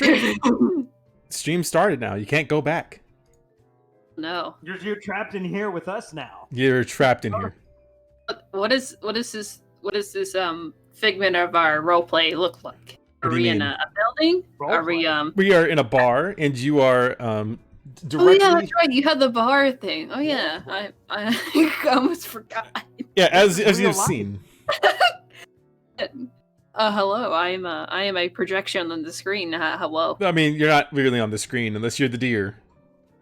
stream. Stream started now. You can't go back. No. You're trapped in here with us now. You're trapped in here. What is this figment of our roleplay look like? Are we in a building? Are we We are in a bar, and you are directly. Oh yeah, that's right. You had the bar thing. Oh yeah, I almost forgot. Yeah, as you've seen. Hello. I am a projection on the screen. Hello. I mean, you're not really on the screen unless you're the deer.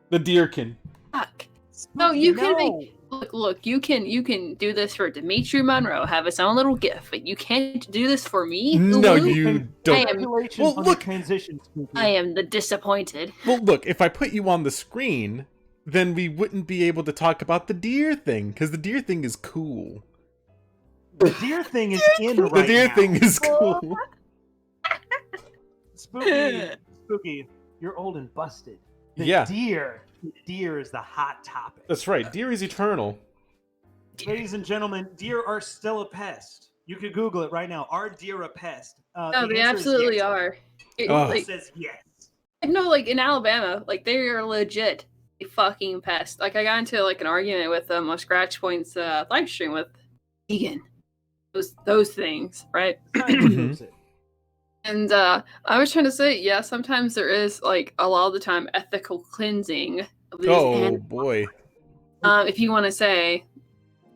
The deerkin. Fuck. No, you can look. You can do this for Dimitri Monroe. Have his own little gift, but you can't do this for me. No, you don't. Well, look. Transition. I am the disappointed. Well, look. If I put you on the screen, then we wouldn't be able to talk about the deer thing, because the deer thing is cool. The deer thing is in right now. The deer thing is cool. Spooky, you're old and busted. The deer is the hot topic. That's right. Deer is eternal. Ladies and gentlemen, deer are still a pest. You could Google it right now. Are deer a pest? No, they absolutely are. It says yes. No, like in Alabama, like they are legit a fucking pest. Like I got into like an argument with a Scratch Points live stream with vegan. Those things, right? And I was trying to say, yeah, sometimes there is like a lot of the time ethical cleansing of these animals. Boy. If you want to say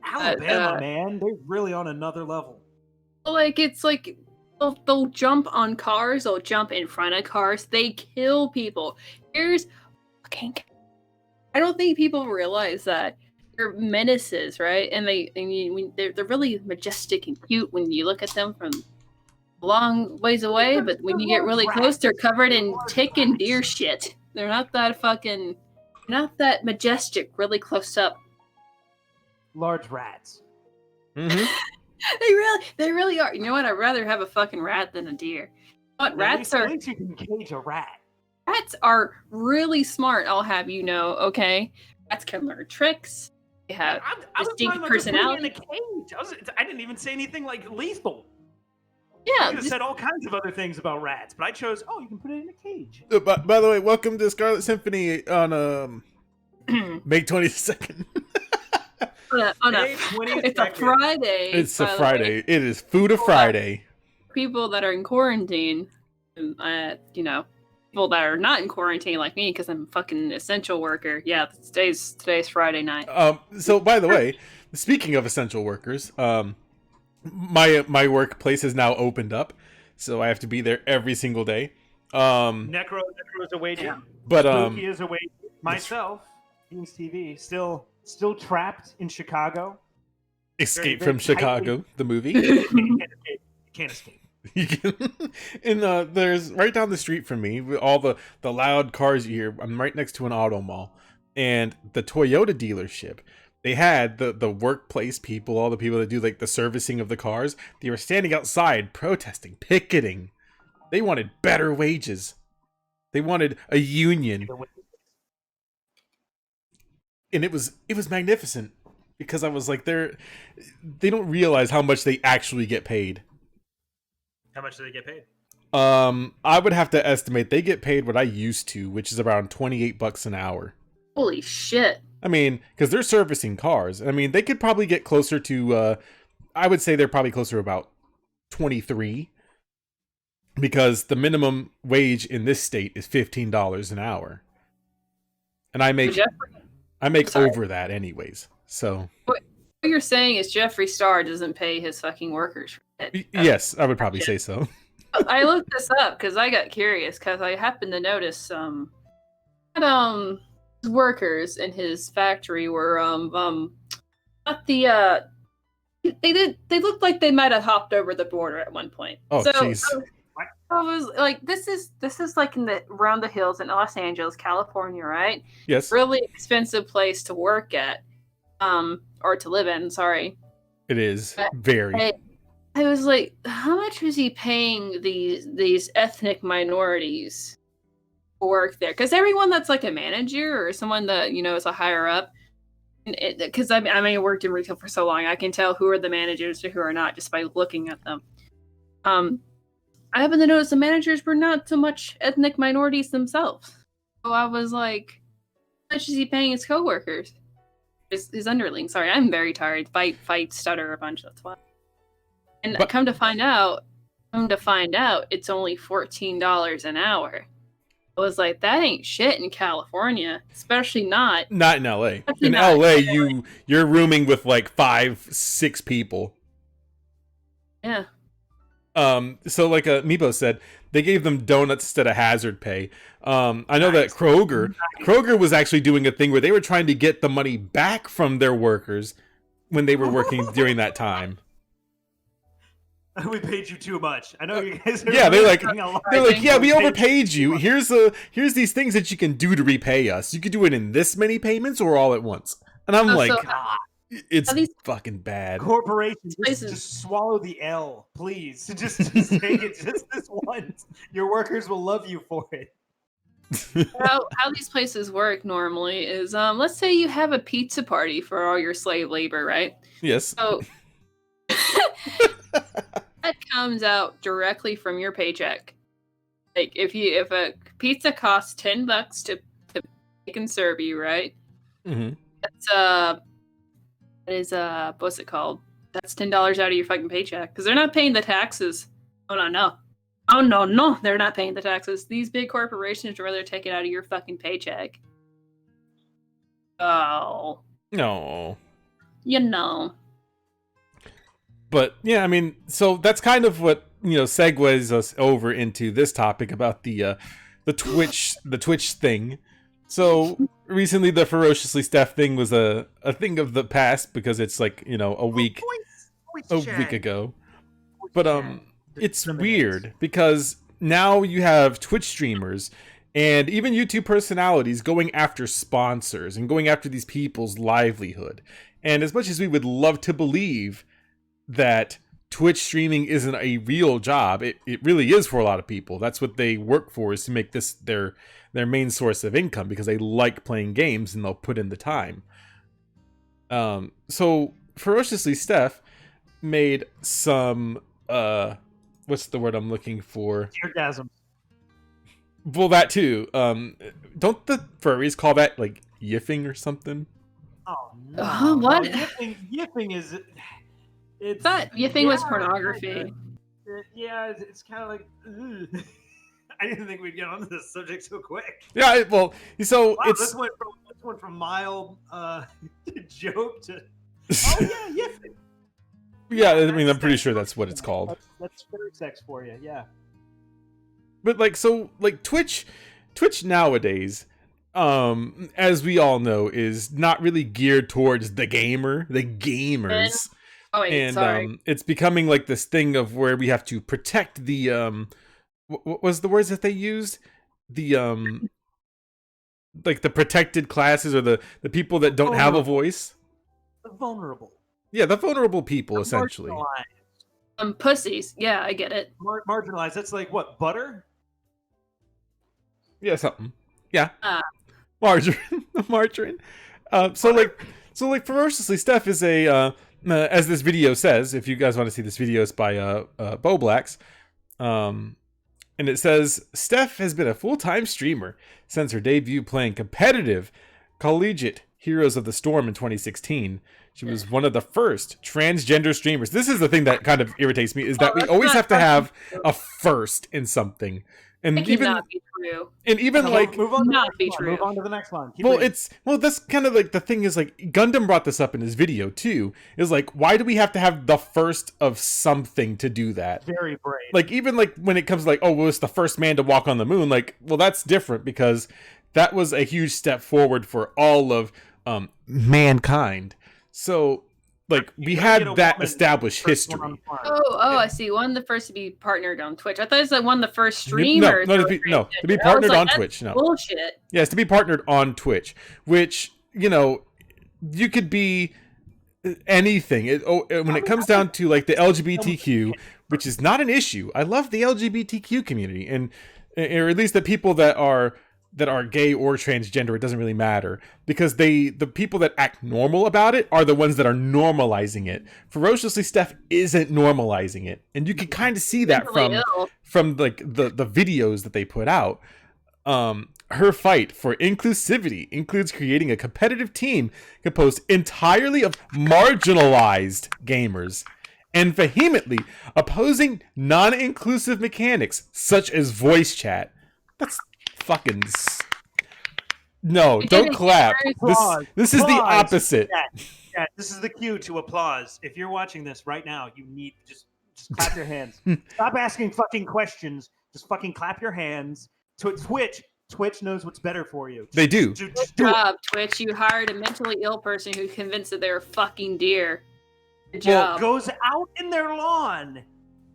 Alabama, man, they're really on another level. Like it's like they'll jump on cars, they'll jump in front of cars, they kill people. Here's fucking. I don't think people realize that they're menaces, right? And they're really majestic and cute when you look at them from a long ways away, but when you get really close, they're covered in tick and deer shit. They're not that majestic, really close up. Large rats. Mm-hmm. They really are. You know what? I'd rather have a fucking rat than a deer. What rats are? You can cage a rat. Rats are really smart. I'll have you know. Okay, rats can learn tricks. They have distinct personality. In a cage. I didn't even say anything like lethal. Yeah, I could have said all kinds of other things about rats, but I chose. Oh, you can put it in a cage. By the way, welcome to Scarlet Symphony on May 22nd. It's a Friday. It's a Friday. It is Food of Friday. People that are in quarantine, people that are not in quarantine like me because I'm a fucking essential worker. Yeah, today's Friday night. So by the way, speaking of essential workers, my workplace has now opened up, so I have to be there every single day. Necro is awaiting. Yeah. But Spooky is awaiting. Myself, Beans TV, still trapped in Chicago. Escape from Chicago, the movie. You can't escape. You can, and there's right down the street from me, with all the loud cars you hear. I'm right next to an auto mall, and the Toyota dealership. They had the workplace people, all the people that do like the servicing of the cars. They were standing outside protesting, picketing. They wanted better wages. They wanted a union. And it was magnificent because I was like, they don't realize how much they actually get paid. How much do they get paid? I would have to estimate they get paid what I used to, which is around $28 an hour. Holy shit. I mean, because they're servicing cars. I mean, they could probably get closer to, I would say they're probably closer to about 23. Because the minimum wage in this state is $15 an hour. And I make over that anyways. So what you're saying is Jeffree Star doesn't pay his fucking workers. Yes, I would probably say so. I looked this up because I got curious because I happened to notice workers in his factory were not the they looked like they might have hopped over the border at one point. Oh jeez. I was like, this is like around the hills in Los Angeles, California, right? Yes. Really expensive place to work at, or to live in. Sorry. It is very. I was like, how much was he paying these ethnic minorities to work there? Because everyone that's like a manager or someone that is a higher up, because I worked in retail for so long, I can tell who are the managers or who are not just by looking at them. I happen to notice the managers were not so much ethnic minorities themselves. So I was like, how much is he paying his coworkers? His underlings. Sorry, I'm very tired. Fight, stutter a bunch. That's why. And come to find out, it's only $14 an hour. I was like, that ain't shit in California, especially not in LA. In LA, you're rooming with like 5-6 people. Yeah. So like Meepo said, they gave them donuts instead of hazard pay. I know that Kroger was actually doing a thing where they were trying to get the money back from their workers when they were working during that time. We paid you too much. I know you guys are they're like, yeah, we overpaid you. Here's these things that you can do to repay us. You could do it in this many payments or all at once. And I'm it's fucking bad. Corporations, just swallow the L, please. Just take it just this once. Your workers will love you for it. How these places work normally is, let's say you have a pizza party for all your slave labor, right? Yes. So that comes out directly from your paycheck. Like if a pizza costs $10 to make and serve you, right? Mm-hmm. What's it called? That's $10 out of your fucking paycheck because they're not paying the taxes. Oh no, they're not paying the taxes. These big corporations would rather take it out of your fucking paycheck. Oh no, But yeah, I mean, so that's kind of what segues us over into this topic about the Twitch thing. So recently, the Ferociously Steph thing was a thing of the past because it's like a week ago. But it's weird because now you have Twitch streamers and even YouTube personalities going after sponsors and going after these people's livelihood. And as much as we would love to believe that Twitch streaming isn't a real job, it really is for a lot of people. That's what they work for, is to make this their main source of income because they like playing games and they'll put in the time. So Ferociously Steph made some what's the word I'm looking for? Orgasm. Well, that too. Don't the furries call that like yiffing or something? Oh no! What? Yiffing is. It's that yiffing was pornography. It's kind of like. Ugh. I didn't think we'd get onto this subject so quick. Yeah, well, so wow, this went from mild joke to yiffing. Yeah, I mean, I'm pretty sure that's what it's called. That's spirit sex for you, yeah. But Twitch nowadays, as we all know, is not really geared towards the gamers. Oh wait, sorry. It's becoming like this thing of where we have to protect the what was the words that they used? The like the protected classes or the people that don't have a voice. The vulnerable. Yeah, the vulnerable people, essentially. Pussies. Yeah, I get it. Marginalized. That's like what, butter? Yeah, something. Yeah. Margarine. Margarine. So Ferociously Steph is a as this video says, if you guys want to see this video, it's by Boblax. And it says, Steph has been a full-time streamer since her debut playing competitive collegiate Heroes of the Storm in 2016. She was one of the first transgender streamers. This is the thing that kind of irritates me, is that we always have to have a first in something. And it cannot be true. And even move on to the next one. That's kind of like the thing is like Gundam brought this up in his video too. Is like, why do we have to have the first of something to do that? Very brave. Like even like when it comes to like, oh, well, it's the first man to walk on the moon. Like, well, that's different because that was a huge step forward for all of mankind. So like we had that established history. Oh, I see. One of the first to be partnered on Twitch. I thought it was like one of the first streamers. To be partnered on Twitch. No, bullshit. Yes, to be partnered on Twitch, which you could be anything. When it comes down to like the LGBTQ, which is not an issue. I love the LGBTQ community, or at least the people that are that are gay or transgender, it doesn't really matter, because the people that act normal about it are the ones that are normalizing it. Ferociously Steph isn't normalizing it, and you can kind of see that from like the videos that they put out. Her fight for inclusivity includes creating a competitive team composed entirely of marginalized gamers and vehemently opposing non-inclusive mechanics such as voice chat. That's fucking no, don't clap. This is the opposite. Yeah, this is the cue to applause. If you're watching this right now, you need just clap your hands. Stop asking fucking questions. Just fucking clap your hands. Twitch knows what's better for you. They do. Good job, Twitch. You hired a mentally ill person who convinced that they're a fucking deer. Good job. Goes out in their lawn,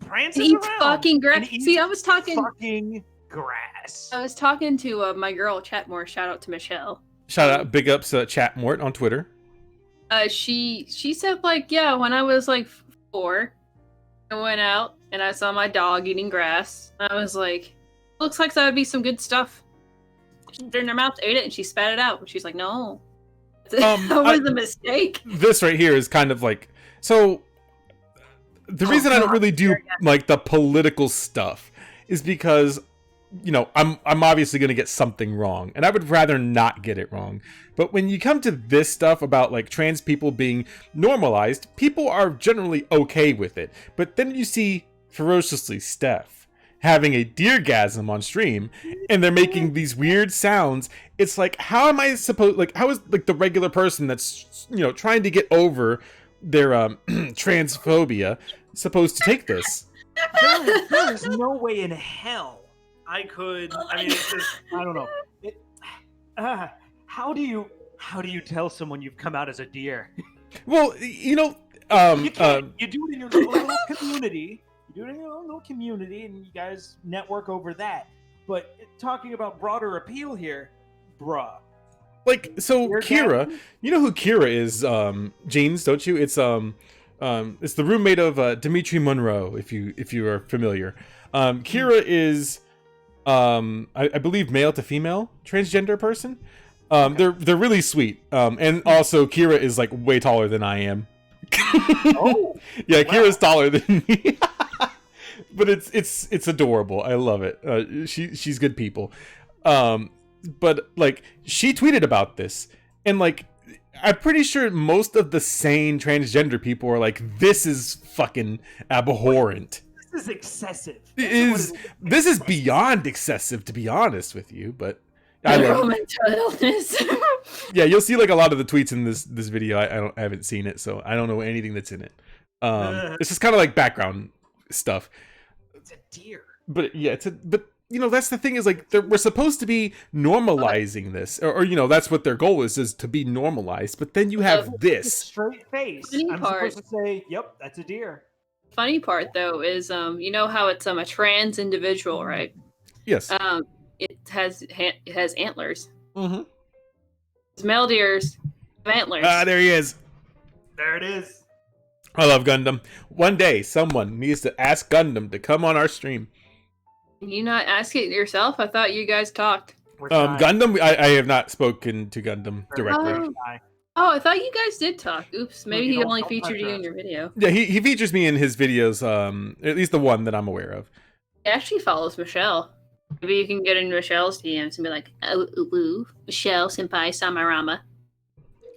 prances eats around, fucking grass. See, I was talking fucking grass. I was talking to my girl Chatmore. Shout out to Michelle. Shout out, big ups Chatmort on Twitter. She said like, yeah, when I was like 4, I went out and I saw my dog eating grass. I was like, looks like that would be some good stuff. She turned her mouth, ate it, and she spat it out. She's like, no. That was a mistake. This right here is kind of like, so the reason I don't really do like the political stuff is because, you know, I'm obviously going to get something wrong, and I would rather not get it wrong. But when you come to this stuff about like trans people being normalized, people are generally okay with it. But then you see Ferociously Steph having a deergasm on stream, and they're making these weird sounds. It's like, how am I supposed, like, how is like the regular person that's, you know, trying to get over their transphobia supposed to take this? There is no way in hell I could. I mean, it's just, I don't know. How do you tell someone you've come out as a deer? Well, you know, you do it in your little community. You do it in your own little community, and you guys network over that. But talking about broader appeal here, bruh. Like, so Kira, you know who Kira is, Jeans, don't you? It's the roommate of Dimitri Monroe, if you are familiar. Kira is I believe male to female transgender person. They're really sweet. And also Kira is like way taller than I am. Oh. Yeah, wow. Kira's taller than me. But it's adorable. I love it. She's good people. But like, she tweeted about this, and like, I'm pretty sure most of the sane transgender people are like, this is fucking abhorrent. This is excessive. This is beyond excessive, to be honest with you. But I love mental illness. Yeah, you'll see like a lot of the tweets in this video. I haven't seen it, so I don't know anything that's in it. It's just kind of like background stuff. It's a deer. But yeah, but you know, that's the thing, is like, we're supposed to be normalizing this, or you know, that's what their goal is to be normalized. But then you have this straight face. I'm supposed to say, "Yep, that's a deer." Funny part though is, you know how it's a trans individual, right? Yes. It has antlers. Mm-hmm. It's male deers have antlers. There he is. There it is. I love Gundam. One day, someone needs to ask Gundam to come on our stream. Can you not ask it yourself? I thought you guys talked. Gundam, I have not spoken to Gundam directly. Oh, I thought you guys did talk. Oops, maybe he only featured you in your video. Yeah, he features me in his videos, at least the one that I'm aware of. He actually follows Michelle. Maybe you can get into Michelle's DMs and be like, "Oh, ooh, Michelle Senpai Samarama."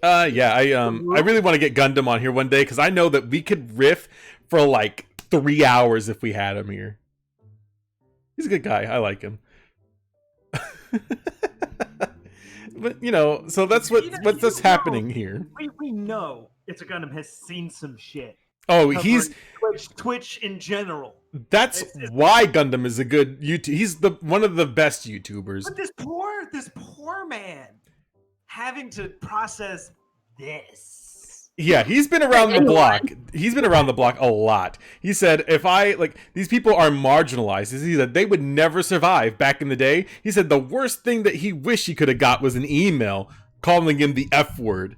Yeah, I really want to get Gundam on here one day, because I know that we could riff for like 3 hours if we had him here. He's a good guy. I like him. But you know, so that's what's happening here. We know It's a Gundam has seen some shit. Oh, he's Twitch in general. That's why Gundam is a good YouTube. He's one of the best YouTubers. But this poor man having to process this. Yeah, he's been around the block. He's been around the block a lot. He said, if these people are marginalized, he said they would never survive back in the day. He said the worst thing that he wished he could have got was an email calling him the F word.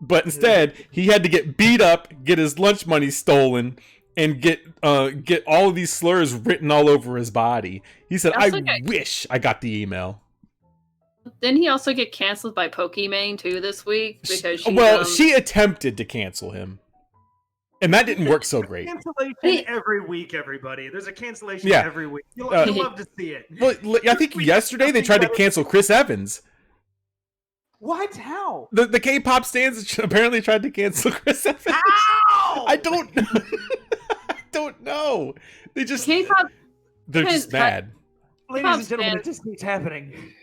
But instead, he had to get beat up, get his lunch money stolen, and get all of these slurs written all over his body. He said, I wish I got the email. Didn't he also get canceled by Pokimane too this week because she attempted to cancel him, and that didn't work so great. Cancellation every week, everybody. There's a cancellation every week. You'll love to see it. Well, I think yesterday they tried to cancel Chris Evans. What? How? The K-pop stands apparently tried to cancel Chris Evans. How? I don't know. They just K-pop. They're just mad. Ladies and gentlemen, it just keeps happening.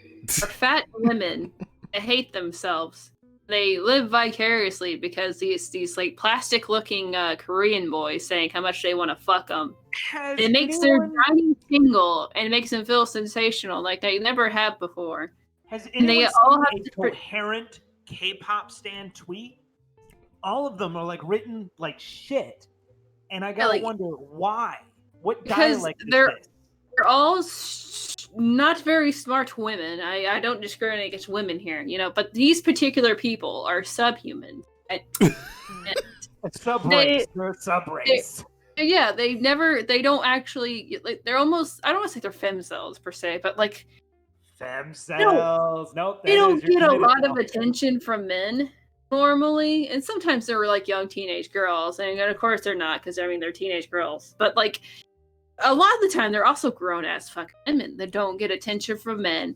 Are fat women that hate themselves. They live vicariously because these like plastic looking Korean boys saying how much they want to fuck them. It makes their johnny tingle and makes them feel sensational like they never have before. Has anyone seen a coherent K-pop stan tweet? All of them are like written like shit, and I gotta wonder why. What dialect is this? They're all not very smart women. I don't discriminate against women here, but these particular people are subhuman. A subrace. They're a subrace. Yeah, they don't actually, like, they're almost, I don't want to say they're femcells per se, but like, femcells. Nope. They don't get a lot of attention from men normally, and sometimes they're like young teenage girls, and of course they're not, because I mean they're teenage girls, but like, a lot of the time, they're also grown-ass fucking women that don't get attention from men.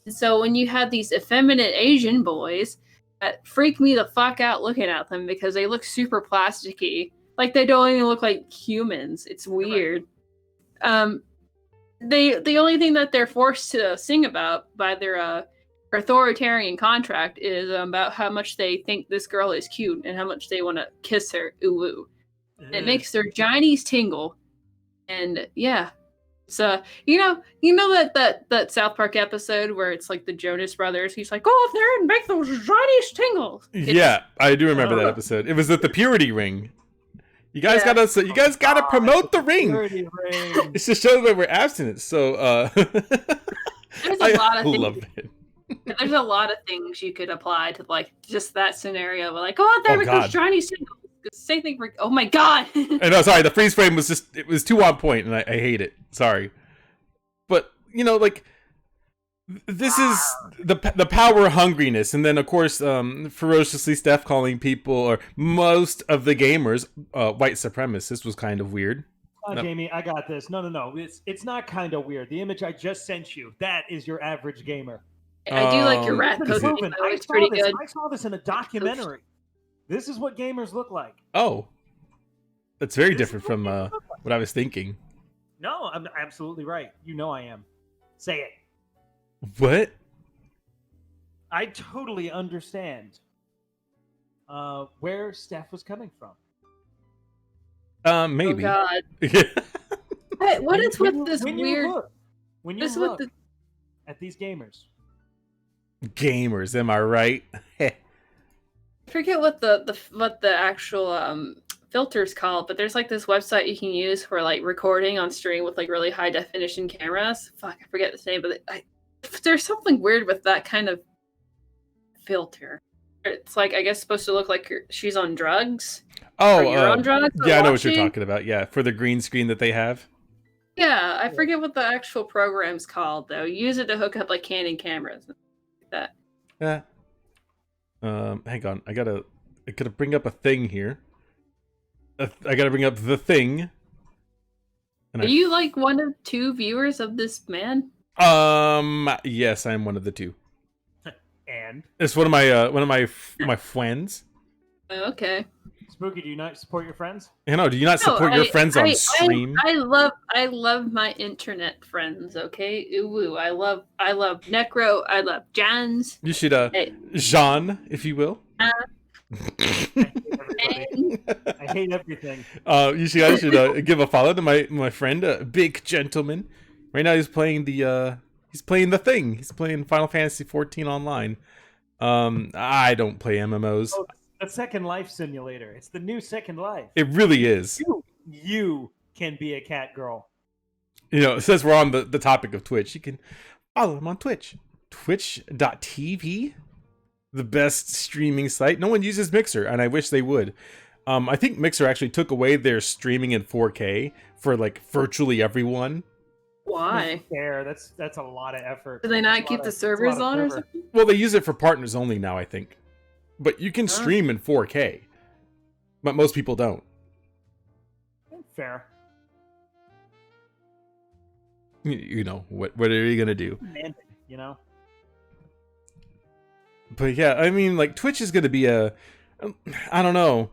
And so when you have these effeminate Asian boys that freak me the fuck out looking at them because they look super plasticky, like they don't even look like humans. It's weird. The only thing that they're forced to sing about by their authoritarian contract is about how much they think this girl is cute and how much they want to kiss her. Ooh. It makes their johnnies tingle. And yeah, so you know that South Park episode where it's like the Jonas Brothers. He's like, "Go up there and make those johnnies tingle." Yeah, I do remember that episode. It was at the Purity Ring. You guys gotta promote the ring. Purity ring. It's to show that we're abstinent. So there's a lot of things. There's a lot of things you could apply to like just that scenario. Like, go out there and make those johnnies tingle. Same thing for, oh my god. No, sorry, the freeze frame was it was too on point, and I hate it. Sorry. But like this is the power hungriness, and then of course ferociously Steph calling people, or most of the gamers, white supremacists was kind of weird. Jamie, I got this. No. It's not kind of weird. The image I just sent you, that is your average gamer. I do like your rat poking. It's pretty good. I saw this in a documentary. This is what gamers look like. Oh. That's very different from what I was thinking. No, I'm absolutely right. You know I am. Say it. What? I totally understand where Steph was coming from. Maybe. Oh, God. Hey, what is with this weird... When you look at these gamers. Gamers, am I right? I forget what the actual filter's called, but there's like this website you can use for like recording on stream with like really high definition cameras. Fuck, I forget the name, but there's something weird with that kind of filter. It's like, I guess, supposed to look like she's on drugs. Oh, you're on drugs. Yeah, I know what you're talking about. Yeah, for the green screen that they have. Yeah, I forget what the actual program's called though. You use it to hook up like Canon cameras and like that. Yeah. Hang on. I gotta bring up a thing here. I gotta bring up the thing. Are you like one of two viewers of this man? Yes, I'm one of the two. And it's one of my friends. Okay. Spooky, do you not support your friends? Do you not support your friends on stream? I love my internet friends. Okay, ooh, I love Necro. I love Jans. You should Jean, if you will. I hate everything. You should give a follow to my friend, Big Gentleman. Right now he's playing the thing. He's playing Final Fantasy 14 online. I don't play MMOs. Oh, the Second Life simulator. It's the new Second Life. It really is. You can be a cat girl. It says we're on the topic of Twitch. You can follow him on Twitch. Twitch.tv. The best streaming site. No one uses Mixer, and I wish they would. I think Mixer actually took away their streaming in 4K for like virtually everyone. Why? Fair. That's a lot of effort. Do they not keep the servers on or something? Well, they use it for partners only now, I think. But you can stream in 4K. But most people don't. Fair. You know, what are you going to do? You know? But yeah, I mean, like, Twitch is going to be I don't know.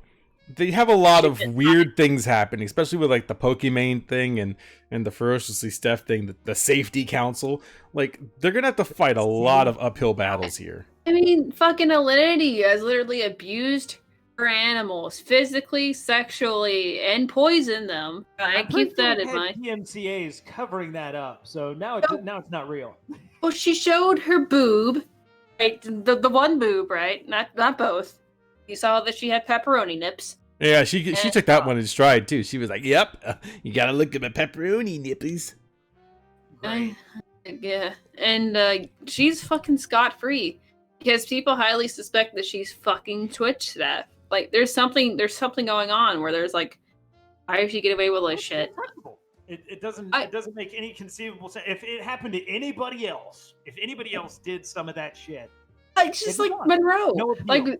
They have a lot of weird things happening, especially with, like, the Pokimane thing and the Ferociously Steph thing, the Safety Council. Like, they're going to have to fight a lot of uphill battles here. I mean, fucking Alinity has literally abused her animals physically, sexually, and poisoned them. I keep that in mind. PMCA's covering that up, so now it's not real. Well, she showed her boob, right? The one boob, right? Not both. You saw that she had pepperoni nips. Yeah, she took that one in stride too. She was like, "Yep, you gotta look at my pepperoni nippies." Yeah, and she's fucking scot-free because people highly suspect that she's fucking Twitch staff. Like, there's something going on where there's like, why did she get away with this shit? It doesn't make any conceivable sense. If it happened to anybody else, if anybody else did some of that shit, it's just like Monroe. No like we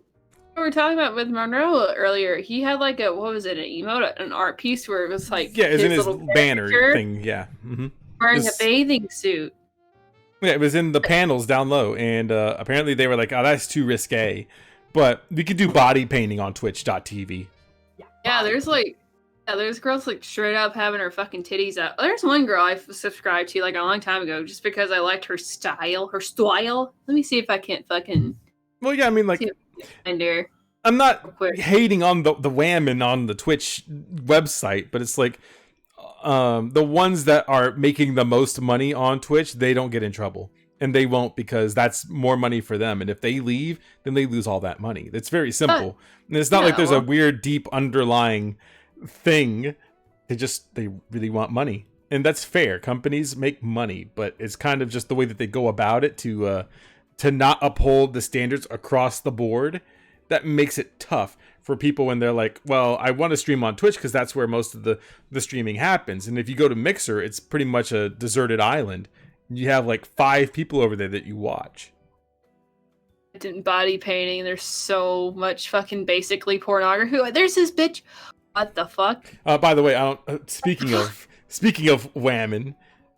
were talking about with Monroe earlier. He had like an emote, an art piece where it was like it's in his banner thing. Yeah, wearing a bathing suit. Yeah, it was in the panels down low, and apparently they were like, "Oh, that's too risque." But we could do body painting on Twitch.tv. Yeah, there's girls like straight up having her fucking titties out. There's one girl I subscribed to like a long time ago just because I liked her style. Let me see if I can't fucking. Well, yeah, I mean, like, I'm not hating on the women on the Twitch website, but it's like the ones that are making the most money on Twitch, they don't get in trouble. And they won't, because that's more money for them. And if they leave, then they lose all that money. It's very simple. And it's not like there's a weird, deep underlying thing. They really want money. And that's fair. Companies make money, but it's kind of just the way that they go about it to not uphold the standards across the board. That makes it tough for people when they're like, well, I want to stream on Twitch because that's where most of the streaming happens. And if you go to Mixer, it's pretty much a deserted island. You have like 5 people over there that you watch. Body painting. There's so much fucking basically pornography. There's this bitch. What the fuck? By the way, speaking of whammon,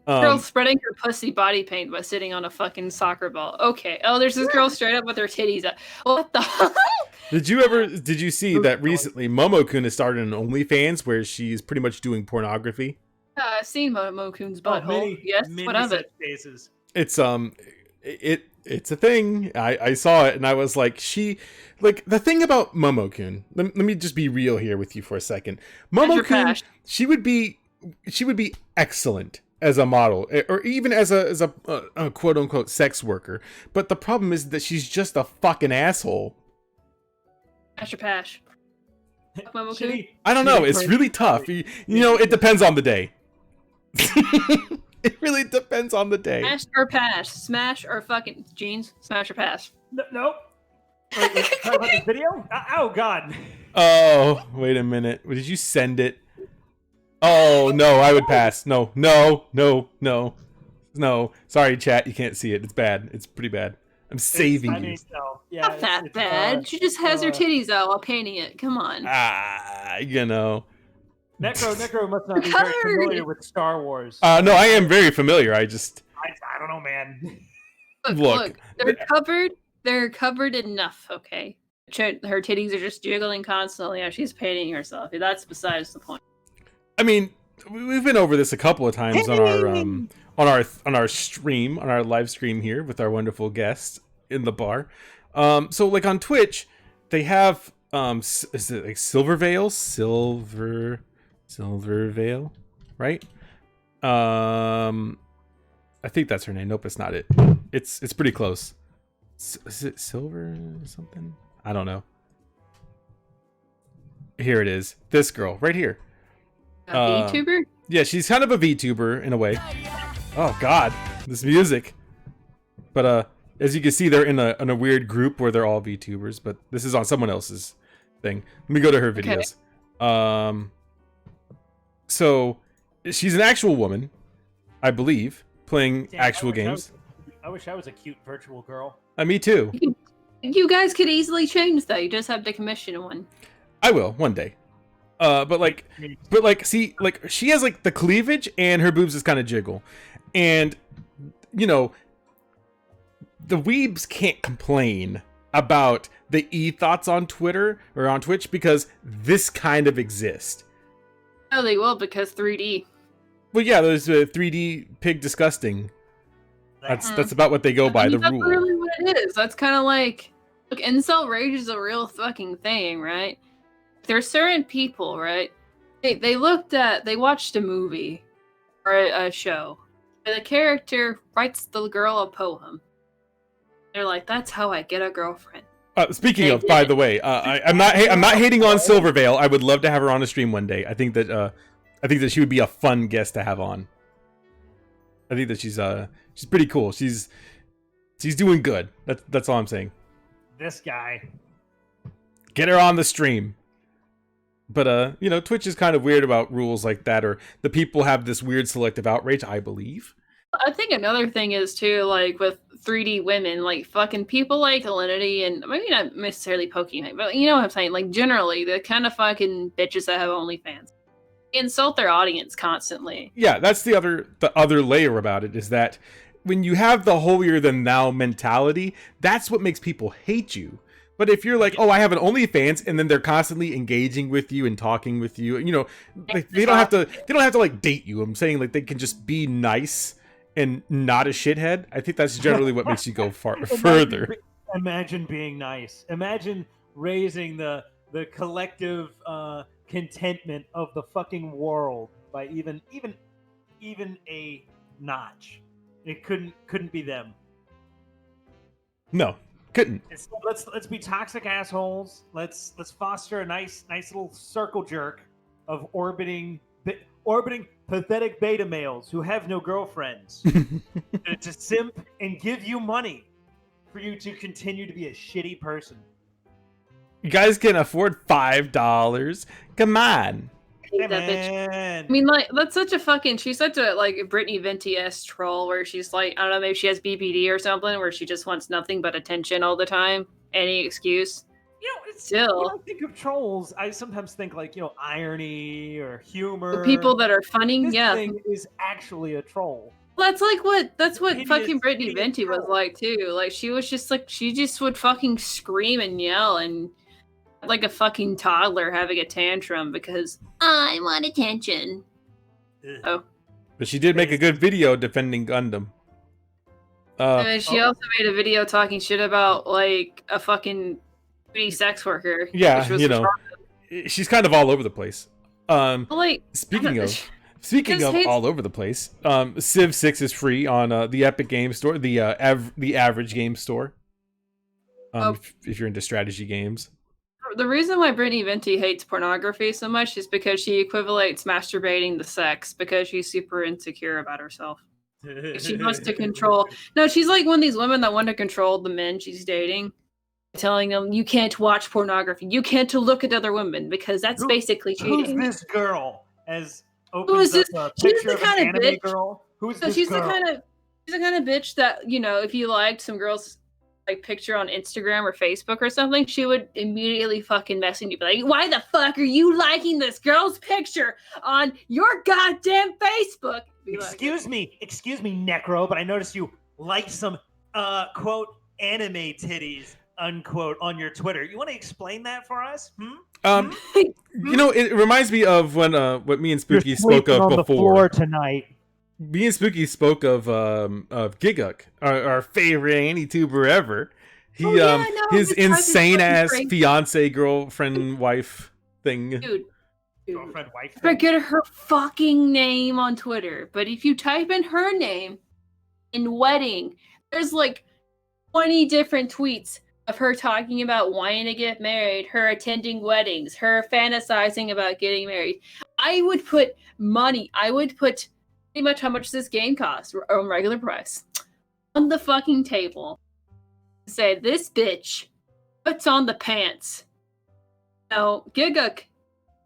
girl spreading her pussy body paint by sitting on a fucking soccer ball. Okay. Oh, there's this girl straight up with her titties out. What the fuck? Did you see that recently Momo-kun has started an OnlyFans where she's pretty much doing pornography? I've seen Momo-kun's butthole. Yes, what of it? Faces. It's it's a thing. I saw it and I was like, the thing about Momo-kun. Let me just be real here with you for a second. Momo-kun, she would be excellent as a model, or even as a quote unquote sex worker. But the problem is that she's just a fucking asshole. Pash or pash. Momo-kun? I don't know. It's really tough. You know, it depends on the day. It really depends on the day. Smash or pass. Smash or fucking jeans. Smash or pass. Nope. Wait, talk about this video? Oh God. Oh, wait a minute. Did you send it? Oh no, I would pass. No. Sorry, chat. You can't see it. It's bad. It's pretty bad. I'm saving you. Not that bad. She just has her titties out while painting it. Come on. You know. Necro must not be very familiar with Star Wars. No, I am very familiar. I don't know, man. Look, they're covered enough, okay? Her titties are just jiggling constantly as she's painting herself. That's besides the point. I mean, we've been over this a couple of times on our stream, on our live stream here with our wonderful guests in the bar. So like on Twitch, they have is it like Silver Veil, right? I think that's her name. Nope, it's not it. It's pretty close. Is it Silver something? I don't know. Here it is. This girl right here. A VTuber? Yeah, she's kind of a VTuber in a way. Oh God, this music. But as you can see, they're in a weird group where they're all VTubers. But this is on someone else's thing. Let me go to her videos. Okay. So she's an actual woman, I believe, playing Damn, actual games. I wish I was a cute virtual girl. Me too. You guys could easily change that. You just have to commission one. I will one day. But see, like she has like the cleavage and her boobs is kind of jiggle, and you know, the weebs can't complain about the e-thoughts on Twitter or on Twitch because this kind of exists. Oh, they will because 3D. Well, yeah, there's 3D pig disgusting. That's about what they go by. The that's rule. really what it is. That's kind of like, look, incel rage is a real fucking thing, right? There's certain people, right? They watched a movie or a show, and the character writes the girl a poem. They're like, that's how I get a girlfriend. Speaking of, by the way, I'm not hating on Silvervale. I would love to have her on a stream one day. I think that she would be a fun guest to have on. I think that she's pretty cool. She's doing good. That's all I'm saying. This guy. Get her on the stream. But Twitch is kind of weird about rules like that, or the people have this weird selective outrage, I believe. I think another thing is too, like with 3D women, like fucking people like Alinity and maybe not necessarily Pokemon, but you know what I'm saying? Like generally, the kind of fucking bitches that have OnlyFans insult their audience constantly. Yeah, that's the other layer about it, is that when you have the holier than thou mentality, that's what makes people hate you. But if you're like, oh, I have an OnlyFans, and then they're constantly engaging with you and talking with you, like, they don't have to like date you. I'm saying like they can just be nice and not a shithead. I think that's generally what makes you go further. Imagine being nice. Imagine raising the collective contentment of the fucking world by even a notch. It couldn't be them. No. Couldn't. Let's be toxic assholes. Let's foster a nice little circle jerk of orbiting pathetic beta males who have no girlfriends to simp and give you money for you to continue to be a shitty person. You guys can afford $5. Come on. That bitch. I mean, like, that's such a fucking. She's such a like Brittany Venti-esque troll, where she's like, I don't know, maybe she has BPD or something, where she just wants nothing but attention all the time, any excuse. Still, when I think of trolls, I sometimes think like irony or humor. The people that are funny, this yeah. thing is actually a troll. That's what fucking Brittany Venti was like too. Like she was just like she just would fucking scream and yell and. Like a fucking toddler having a tantrum because I want attention. Oh. But she did make a good video defending Gundam. And she also made a video talking shit about like a fucking 3D sex worker. Yeah, she's kind of all over the place. Like speaking of all over the place, Civ 6 is free on the Epic Game Store, the Average Game Store. If you're into strategy games. The reason why Brittany Venti hates pornography so much is because she equivalates masturbating to sex because she's super insecure about herself. She wants to control. No, she's like one of these women that want to control the men she's dating, telling them you can't watch pornography, you can't look at other women because that's basically cheating. Who's this girl? As opens she's the kind of bitch. Girl. Who's this she's girl? She's the kind of bitch that if you liked some girls. Like picture on Instagram or Facebook or something, she would immediately fucking message you, be like, "Why the fuck are you liking this girl's picture on your goddamn Facebook?" Excuse me, Necro, but I noticed you liked some quote anime titties unquote on your Twitter. You want to explain that for us? It reminds me of when what me and Spooky spoke of on before. The floor tonight. Me and Spooky spoke of Giguk, our favorite anti-tuber ever. His insane ass fiance, girlfriend, wife thing. Dude. Girlfriend, wife. I forget her fucking name on Twitter, but if you type in her name in wedding, there's like 20 different tweets of her talking about wanting to get married, her attending weddings, her fantasizing about getting married. I would put pretty much how much this game costs on regular price on the fucking table. Say this bitch puts on the pants. Now Giguk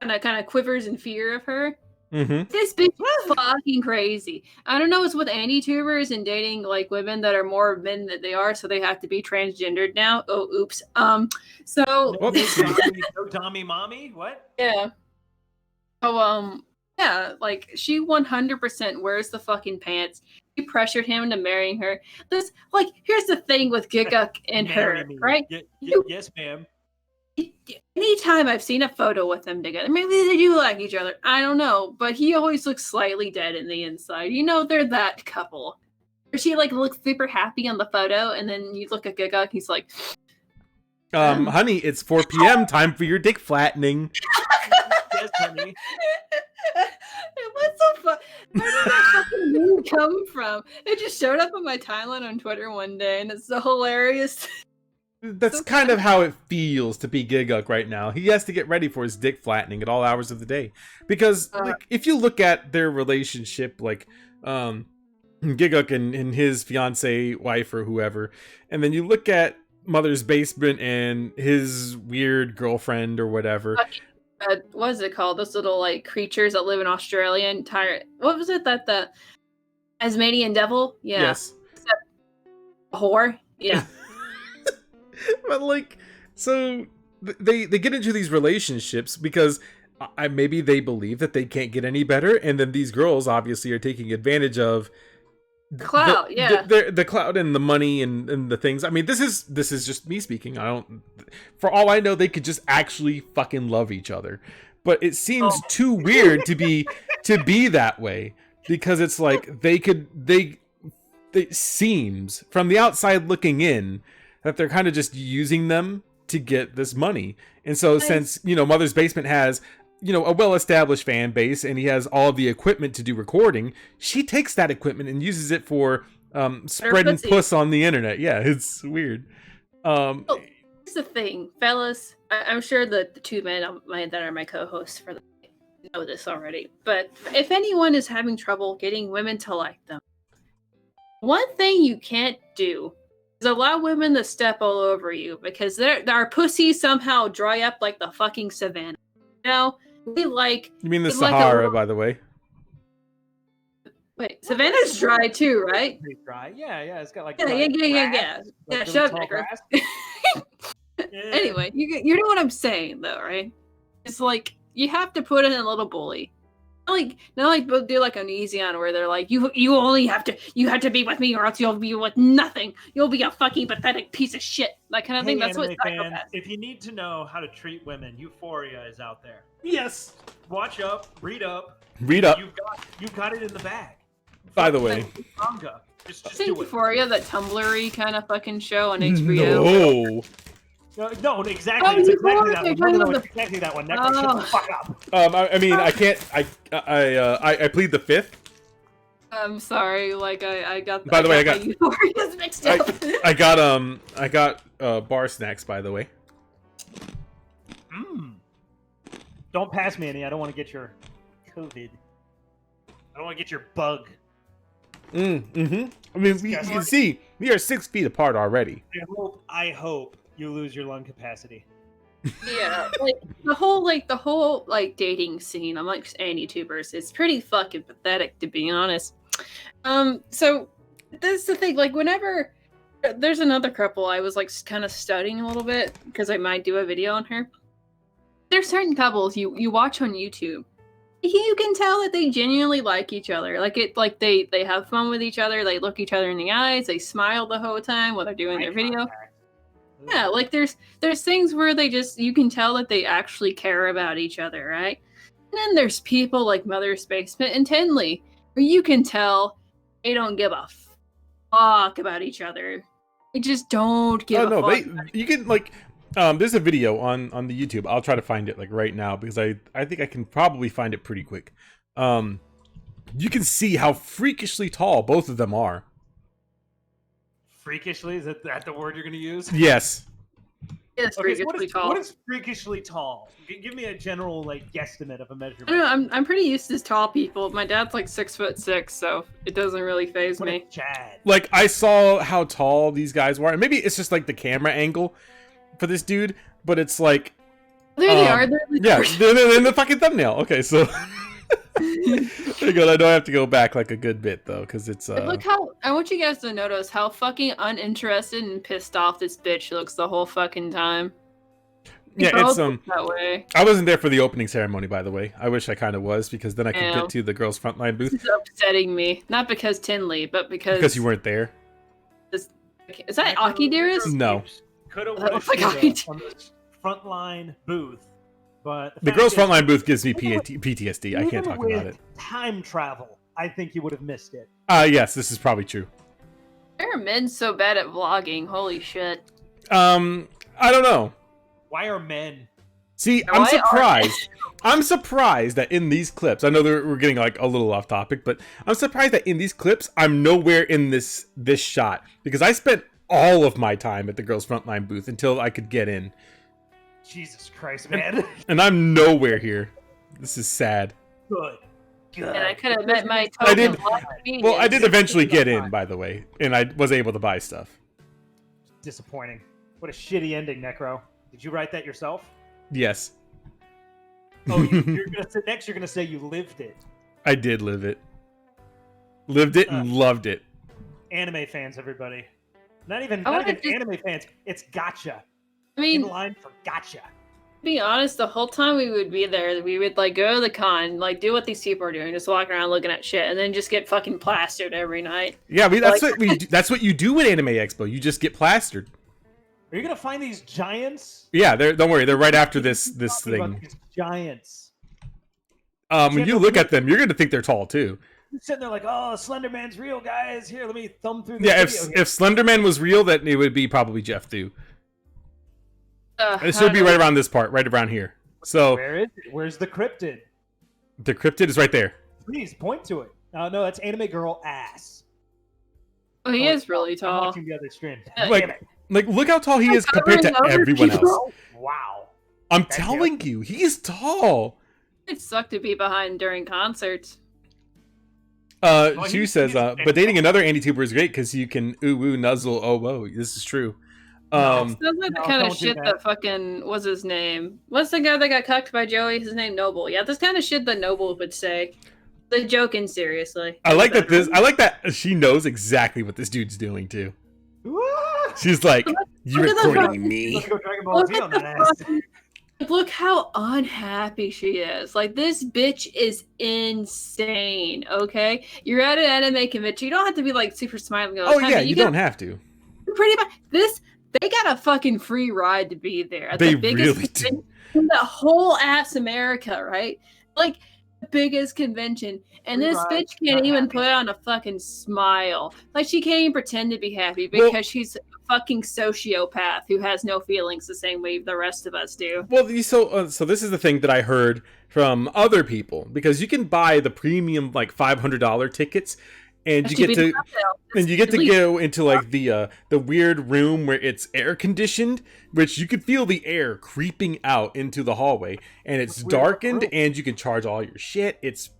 kind of quivers in fear of her Mm-hmm. This bitch is fucking crazy. I don't know what's with anti-tubers and dating like women that are more men than they are, so they have to be transgendered now. Oh, oops. So No Dommy mommy? What? yeah. Oh, yeah, like she 100% wears the fucking pants. He pressured him into marrying her. This, like, here's the thing with Giguk and Marry her, me. right? Yes, ma'am. Anytime I've seen a photo with them together, maybe they do like each other. I don't know, but he always looks slightly dead in the inside. You know, they're that couple. Or she like looks super happy on the photo, and then you look at Giguk, he's like, Honey, it's 4 p.m. Time for your dick flattening. Yes, honey. What's so fun? Where did that fucking meme come from? It just showed up on my timeline on Twitter one day, and it's so hilarious. That's So kind of how it feels to be Giguk right now. He has to get ready for his dick flattening at all hours of the day. Because like, if you look at their relationship, like Giguk and his fiance, wife, or whoever, and then you look at Mother's Basement and his weird girlfriend or whatever. What is it called? Those little like creatures that live in Australia and what was it that the Tasmanian devil? Yeah. Yes. A whore? Yeah. But like, so they get into these relationships because maybe they believe that they can't get any better, and then these girls obviously are taking advantage of Clout, the clout and the money and the things. I mean, this is just me speaking. For all I know, they could just actually fucking love each other, but it seems too weird to be that way, because it's like it seems from the outside looking in that they're kind of just using them to get this money. And so since, Mother's Basement has, a well-established fan base, and he has all of the equipment to do recording, she takes that equipment and uses it for spreading puss on the internet. Yeah, it's weird. Here's the thing, fellas. I'm sure that the two men that are my co-hosts for know this already, but if anyone is having trouble getting women to like them, one thing you can't do is allow women to step all over you, because our pussies somehow dry up like the fucking savannah. We like. You mean the Sahara, by the way? Wait, savannah's dry too, right? Pretty dry. Yeah. It's got like Yeah. Shut up, Nicker. Anyway, you know what I'm saying, though, right? It's like you have to put in a little bully. Not like do like an easy on where they're like, you have to be with me or else you'll be with nothing. You'll be a fucking pathetic piece of shit. That kind of thing. That's what psychopaths. If you need to know how to treat women, Euphoria is out there. Yes. Watch up, read up. You've got it in the bag. By the way, manga. Just I think do it. Euphoria, that Tumblr-y kind of fucking show on HBO. No, exactly. It's exactly that one. No, it's exactly that one. Next, shut the fuck up. I mean, I can't. I plead the fifth. I'm sorry. Like I got. By the way, I got Euphoria's mixed up. I got bar snacks. By the way. Don't pass me any. I don't want to get your COVID. I don't want to get your bug. I mean, you can see we are 6 feet apart already. I hope you lose your lung capacity. Yeah, like the whole dating scene amongst anti-tubers is pretty fucking pathetic, to be honest. So that's the thing. Like, whenever there's another couple, I was like kind of studying a little bit because I might do a video on her. There's certain couples you watch on YouTube. You can tell that they genuinely like each other. They have fun with each other. They look each other in the eyes. They smile the whole time while they're doing their video. Yeah, like there's things where you can tell that they actually care about each other, right? And then there's people like Mother's Basement and Tinley, where you can tell they don't give a fuck about each other. They just don't give a fuck. You can there's a video on the YouTube. I'll try to find it right now because I think I can probably find it pretty quick. You can see how freakishly tall both of them are. Freakishly? Is that the word you're going to use? Yes. It's freakishly tall. What is freakishly tall? Give me a general guesstimate of a measurement. I don't know, I'm pretty used to tall people. My dad's 6'6", so it doesn't really faze me. Chad. I saw how tall these guys were, and maybe it's just the camera angle for this dude, but it's there they are. They're in the fucking thumbnail. Okay, so Pretty good. I know I have to go back like a good bit though, because it's But look how I want you guys to notice how fucking uninterested and pissed off this bitch looks the whole fucking time. yeah, it's that way. I wasn't there for the opening ceremony, by the way. I wish I kind of was, because then I could Yeah. get to the girls' frontline booth. This is upsetting me. Not because Tinley, but because You weren't there. is that Aki Dearest? No. Could have Oh my God. on the frontline booth, but The fact girls' is, frontline booth gives me PTSD. I can't even talk with about it. Time travel, I think you would have missed it. Yes, this is probably true. Why are men so bad at vlogging? Holy shit. I don't know. Why are men? See, Why I'm are surprised. I'm surprised that in these clips, I know that we're getting like a little off topic, but I'm surprised that in these clips, I'm nowhere in this shot, because I spent all of my time at the girls' frontline booth until I could get in, Jesus Christ, man. and I'm nowhere here. This is sad. Good. And I could have met my I did- token black penis. Well, I did eventually get in, by the way, and I was able to buy stuff. Disappointing. What a shitty ending, Necro. Did you write that yourself? Yes, Oh, you're gonna sit next. You're gonna say you lived it. I did live it. Lived it and loved it. Anime fans, everybody. Not even wanna even just- anime fans. It's gotcha. I mean, In line for gotcha. to be honest, the whole time we would be there, we would like go to the con, like do what these people are doing, just walk around looking at shit, and then just get fucking plastered every night. Yeah, that's Like- what we. That's what you do at Anime Expo. You just get plastered. Are you gonna find these giants? Yeah, don't worry. They're right after this Talking about thing. these giants. When you look at them, you're gonna think they're tall too. You're sitting there like, oh, Slender Man's real, guys. Here, let me thumb through the Yeah, video. if Slenderman was real, that it would be probably Jeff too. It should be right around this part, right around here. So Where is it? Where's the cryptid? the cryptid is right there. Please point to it. No, that's anime girl ass. Oh, he is really I'm tall. watching the other stream. Like- Damn it. Like, look how tall he is compared to Covering over everyone people. else. Wow. I'm Thank telling you, he's tall. It sucked to be behind during concerts. Chu says, but dating another anti-tuber is great because you can ooh nuzzle. Oh whoa, this is true. Sounds like the no, kind don't of do shit that. that fucking what's his name? What's the guy that got cucked by Joey? His name Noble. Yeah, this kind of shit that Noble would say. They're joking seriously. I like that she knows exactly what this dude's doing too. Ah! She's like, you Look at the recording me? Let's go Dragon Ball Look Z at on the that ass. fucking- Look how unhappy she is. Like, this bitch is insane, okay? You're at an anime convention. You don't have to be, like, super smiling all the Oh time. yeah, but you can- don't have to. Pretty much. They got a fucking free ride to be there. At They the biggest really do. convention in the whole ass America, right? Like, the biggest convention. And Free this ride, bitch can't not even happy. put on a fucking smile. Like, she can't even pretend to be happy Well- because she's a fucking sociopath who has no feelings the same way the rest of us do. Well, so this is the thing that I heard from other people, because you can buy the premium like $500 tickets, and you get to go into like the weird room where it's air conditioned, which you could feel the air creeping out into the hallway, and it's What's weird about the darkened, room? and you can charge all your shit. It's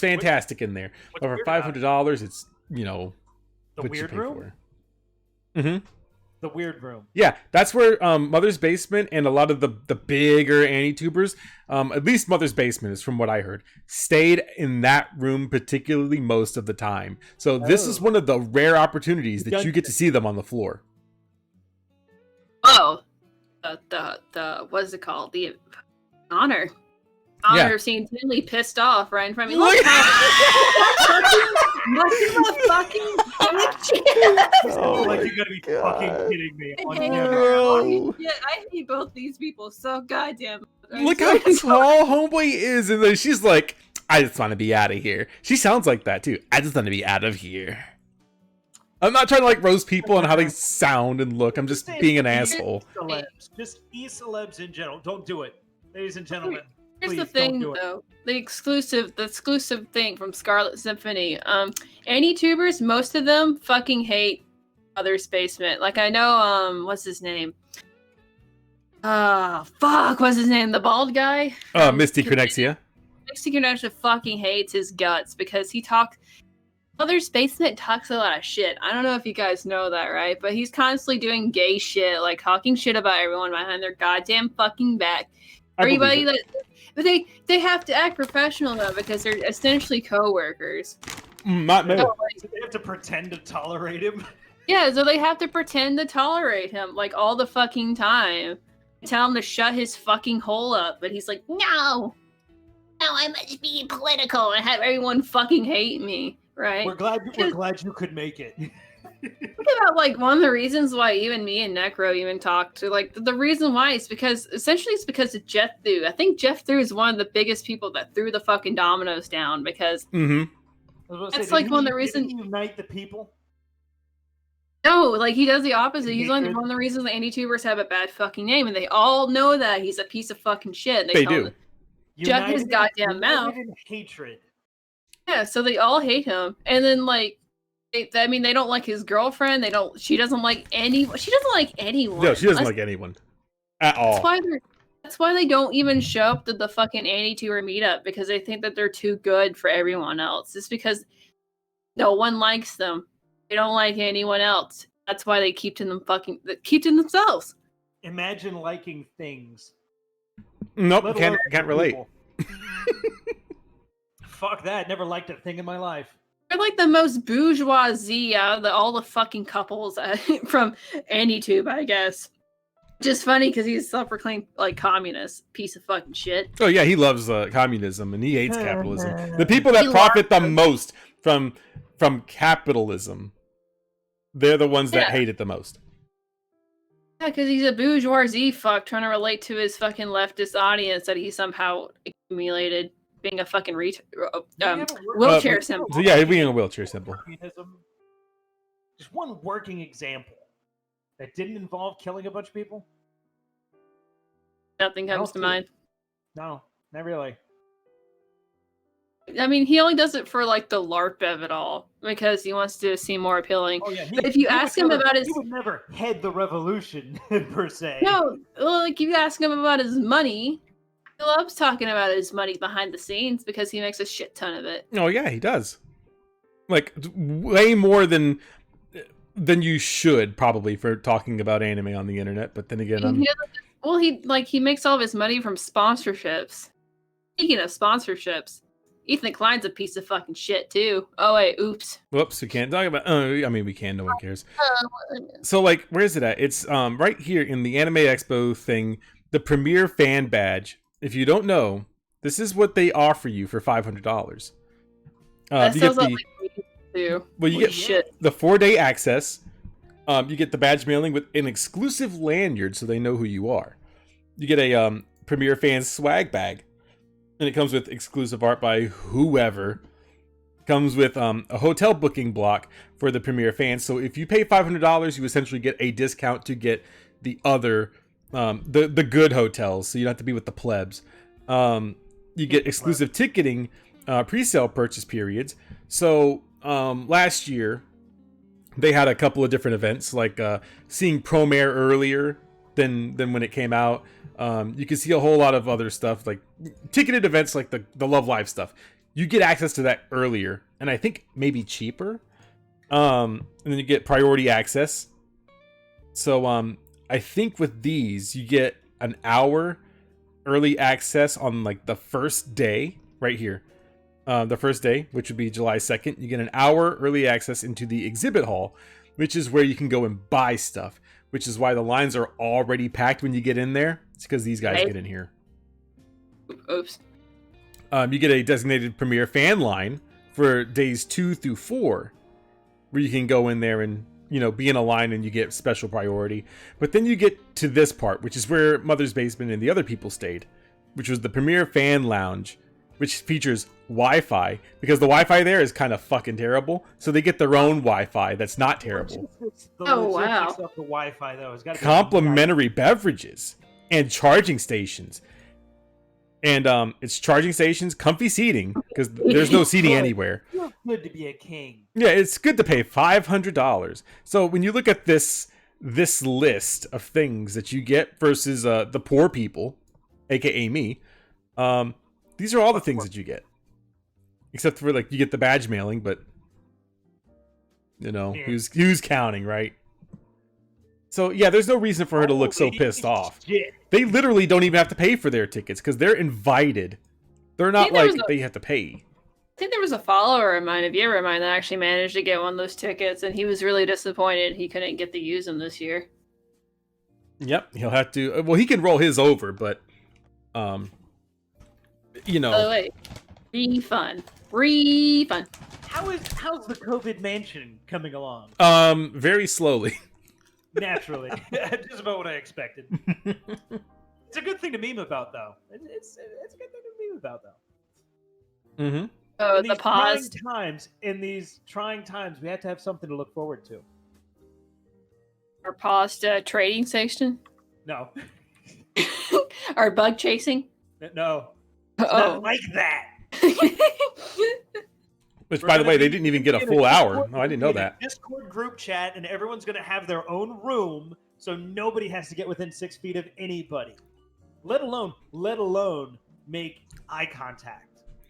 fantastic in there. What's But for weird about it? $500, it's The what you weird pay room? for. Mm-hmm. The weird room. Yeah, that's where Mother's Basement and a lot of the bigger anti-tubers, at least Mother's Basement is from what I heard, stayed in that room particularly most of the time. So this is Oh. one of the rare opportunities that you get to see them on the floor. Oh, the what is it called? The honor Yeah. of seeing Tinley pissed off right in front of me. Look- Look how look at the fucking bitch. Oh, like you gotta be fucking kidding me. On Hey, camera. girl. Yeah, I hate both these people so goddamn. Look how tall Homeboy is, and then she's like, I just want to be out of here. She sounds like that too. I just want to be out of here. I'm not trying to like roast people on how they sound and look. I'm just being an asshole. Celebs. Just e-celebs in general. Don't do it. Ladies and gentlemen. Here's please the don't thing, do it. though. The exclusive thing from Scarlet Symphony. Anti-tubers, most of them fucking hate Mother's Basement. Like, I know, what's his name? What's his name? The bald guy? Misty Cronexia. Misty Cronexia fucking hates his guts because Mother's Basement talks a lot of shit. I don't know if you guys know that, right? But he's constantly doing gay shit, like talking shit about everyone behind their goddamn fucking back. Everybody that, but they have to act professional though because they're essentially co-workers. Not me. So, So they have to pretend to tolerate him. yeah, so they have to pretend to tolerate him like all the fucking time. Tell him to shut his fucking hole up, but he's like, no, I must be political and have everyone fucking hate me, right? We're glad you could make it. Think about like one of the reasons why even me and Necro even talked to like the reason why is because essentially it's because of Jeff Thu. I think Jeff Thu is one of the biggest people that threw the fucking dominoes down because that's like one of the reasons. Unite the people. No, like he does the opposite. He's one of the reasons the anti-tubers have a bad fucking name, and they all know that he's a piece of fucking shit. They do. Shut his goddamn mouth. Hatred. Yeah, so they all hate him, and then like. They don't like his girlfriend. She doesn't like anyone. She doesn't like anyone. No, she doesn't like anyone at all. That's why they don't even show up to the fucking anti-tour meetup because they think that they're too good for everyone else. It's because no one likes them. They don't like anyone else. That's why they keep to themselves. Imagine liking things. Nope, can't relate. Fuck that. Never liked a thing in my life. They're like the most bourgeoisie out of all the fucking couples from AnyTube, I guess. Just funny because he's a self-proclaimed like communist piece of fucking shit. Oh yeah, he loves communism and he hates capitalism. The people that profit the most from capitalism, they're the ones that hate it the most. Yeah, because he's a bourgeoisie fuck trying to relate to his fucking leftist audience that he somehow accumulated. Being a fucking wheelchair symbol. So yeah, being a wheelchair symbol. Just one working example that didn't involve killing a bunch of people. Nothing comes to mind. No, not really. I mean, he only does it for like the LARP of it all because he wants to seem more appealing. Oh, yeah, but if you ask him about his, he would never head the revolution per se. No, well, like if you ask him about his money. He loves talking about his money behind the scenes because he makes a shit ton of it. Oh yeah, he does. Like way more than you should probably for talking about anime on the internet. But then again, he makes all of his money from sponsorships. Speaking of sponsorships, Ethan Klein's a piece of fucking shit too. Oh wait, oops. Whoops, we can't talk about. I mean, we can. No one cares. So like, where is it at? It's right here in the Anime Expo thing. The Premier Fan Badge. If you don't know, this is what they offer you for $500. That you sounds get you get shit. The 4-day access. You get the badge mailing with an exclusive lanyard, so they know who you are. You get a Premier Fans swag bag, and it comes with exclusive art by whoever. Comes with a hotel booking block for the Premier Fans. So if you pay $500, you essentially get a discount to get the other. The good hotels, so you don't have to be with the plebs. You get exclusive ticketing, pre-sale purchase periods. So last year they had a couple of different events, like seeing Promare earlier than when it came out. You can see a whole lot of other stuff, like ticketed events, like the Love Live stuff. You get access to that earlier, and I think maybe cheaper. And then you get priority access. So I think with these, you get an hour early access on like the first day, right here. The first day, which would be July 2nd, you get an hour early access into the exhibit hall, which is where you can go and buy stuff, which is why the lines are already packed when you get in there. It's because these guys get in here. Oops. You get a designated Premier Fan line for days 2 through 4, where you can go in there and be in a line and you get special priority. But then you get to this part, which is where Mother's Basement and the other people stayed, which was the Premier Fan Lounge, which features Wi-Fi, because the Wi-Fi there is kind of fucking terrible. So they get their own Wi-Fi that's not terrible. Oh, wow. The Wi-Fi, though, has got to be complimentary beverages and charging stations. And it's charging stations, comfy seating, because there's no seating anywhere. Feels good to be a king. Yeah, it's good to pay $500. So when you look at this list of things that you get versus the poor people, aka me, these are all the things that you get, except for like you get the badge mailing, but who's counting, right? So yeah, there's no reason for her to look so pissed off. Shit. They literally don't even have to pay for their tickets because they're invited. They're not like they have to pay. I think there was a follower of mine, a viewer of mine, that actually managed to get one of those tickets, and he was really disappointed he couldn't get to use them this year. Yep, he'll have to. Well, he can roll his over, but, you know. By the way, refund. How's the COVID mansion coming along? Very slowly. Naturally, just about what I expected. It's a good thing to meme about, though. It's a good thing to meme about, though. Mm-hmm. Oh, the pause. In these trying times, we have to have something to look forward to. Our paused trading station. No. Our bug chasing. No. It's not like that. Which, by the way, they didn't even get a full hour. No, I didn't know that. Discord group chat, and everyone's going to have their own room, so nobody has to get within 6 feet of anybody. Let alone make eye contact.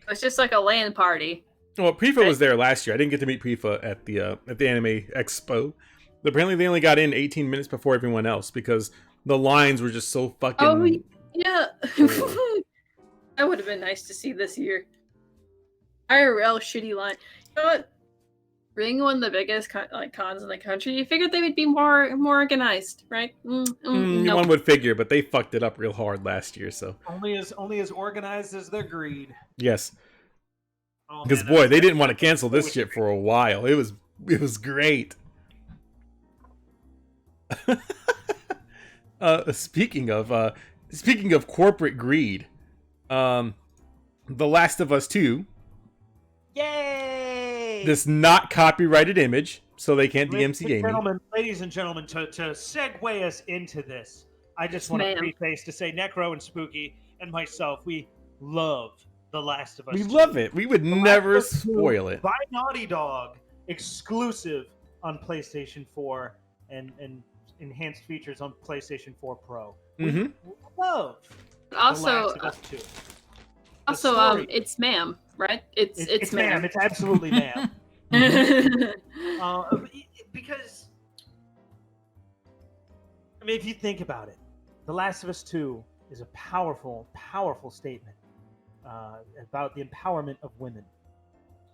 It's just like a LAN party. Well, Prifa was there last year. I didn't get to meet Prifa at the Anime Expo. Apparently, they only got in 18 minutes before everyone else because the lines were just so fucking. Oh yeah, that would have been nice to see this year. IRL shitty line. You know what? Being one of the biggest cons in the country, you figured they would be more organized, right? Nope. One would figure, but they fucked it up real hard last year. So only as organized as their greed. Yes. Oh, because boy, they didn't want to cancel this shit for a while. It was great. Speaking of corporate greed, The Last of Us 2. Yay! This not copyrighted image, so they can't DMCA me. Ladies and gentlemen, to segue us into this, I just want to preface to say Necro and Spooky and myself, we love The Last of Us 2. We love it. We would never spoil it. By Naughty Dog, exclusive on PlayStation 4 and enhanced features on PlayStation 4 Pro. Mm-hmm. We love also, The Last of Us 2. It's ma'am, right? It's ma'am. It's absolutely ma'am. Because, I mean, if you think about it, The Last of Us 2 is a powerful, powerful statement about the empowerment of women.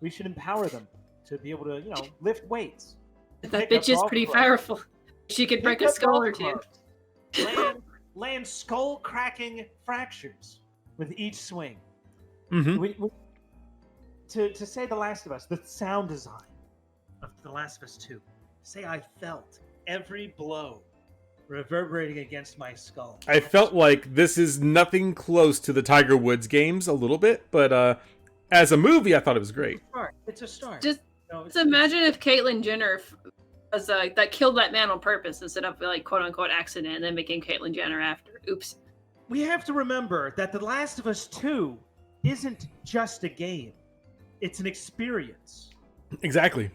We should empower them to be able to, lift weights. That bitch is pretty powerful. She could break a skull or two. Land skull-cracking fractures with each swing. Mm-hmm. To say The Last of Us, the sound design of The Last of Us 2, say I felt every blow reverberating against my skull. I felt like this is nothing close to the Tiger Woods games a little bit, but as a movie, I thought it was great. It's a start. Just imagine if Caitlyn Jenner was that killed that man on purpose instead of quote unquote accident and then became Caitlyn Jenner after. Oops. We have to remember that The Last of Us 2 isn't just a game. It's an experience. Exactly.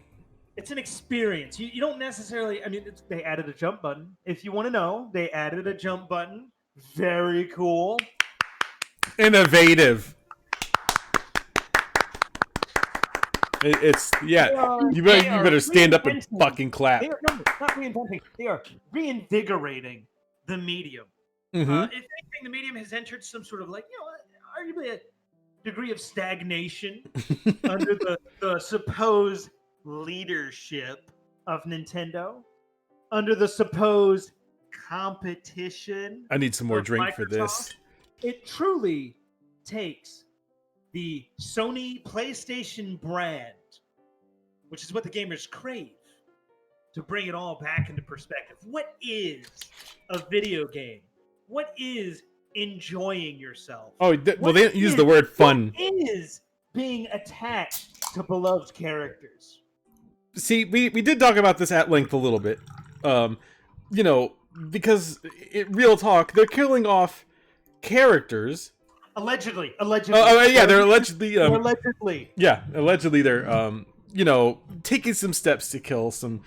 It's an experience. You don't necessarily... I mean, they added a jump button. If you want to know, they added a jump button. Very cool. Innovative. You better stand up and fucking clap. They are not reinventing. They are reinvigorating the medium. Mm-hmm. If anything, the medium has entered some sort of arguably a degree of stagnation under the supposed leadership of Nintendo, under the supposed competition. I need some more drink Microsoft. For this. It truly takes the Sony PlayStation brand, which is what the gamers crave, to bring it all back into perspective. What is a video game? What is enjoying yourself? Oh, they didn't use the word fun. What is being attached to beloved characters? See, we did talk about this at length a little bit. Because real talk, they're killing off characters. Allegedly. Yeah, they're allegedly. Allegedly. Yeah, allegedly they're taking some steps to kill some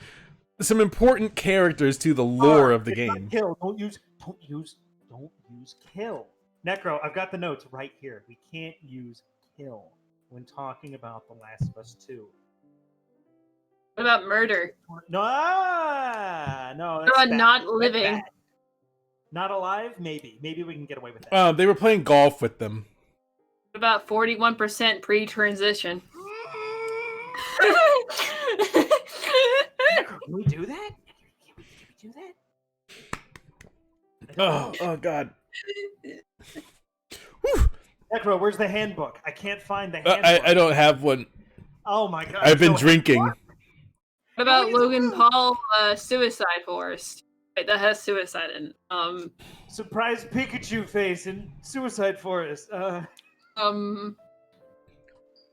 important characters to the lore of the game. Kill. Don't use kill. Necro, I've got the notes right here. We can't use kill when talking about The Last of Us 2. What about murder? No, no. What That's about bad. not That's living? bad. Not alive? Maybe. Maybe we can get away with that. They were playing golf with them. What about 41% pre-transition? Can we do that? Can we do that? Oh God. Necro, where's the handbook? I can't find the handbook. I don't have one. Oh my god. I've been drinking. What about Logan Paul Suicide Forest? Wait, that has suicide in it. Surprise Pikachu face in Suicide Forest. Hold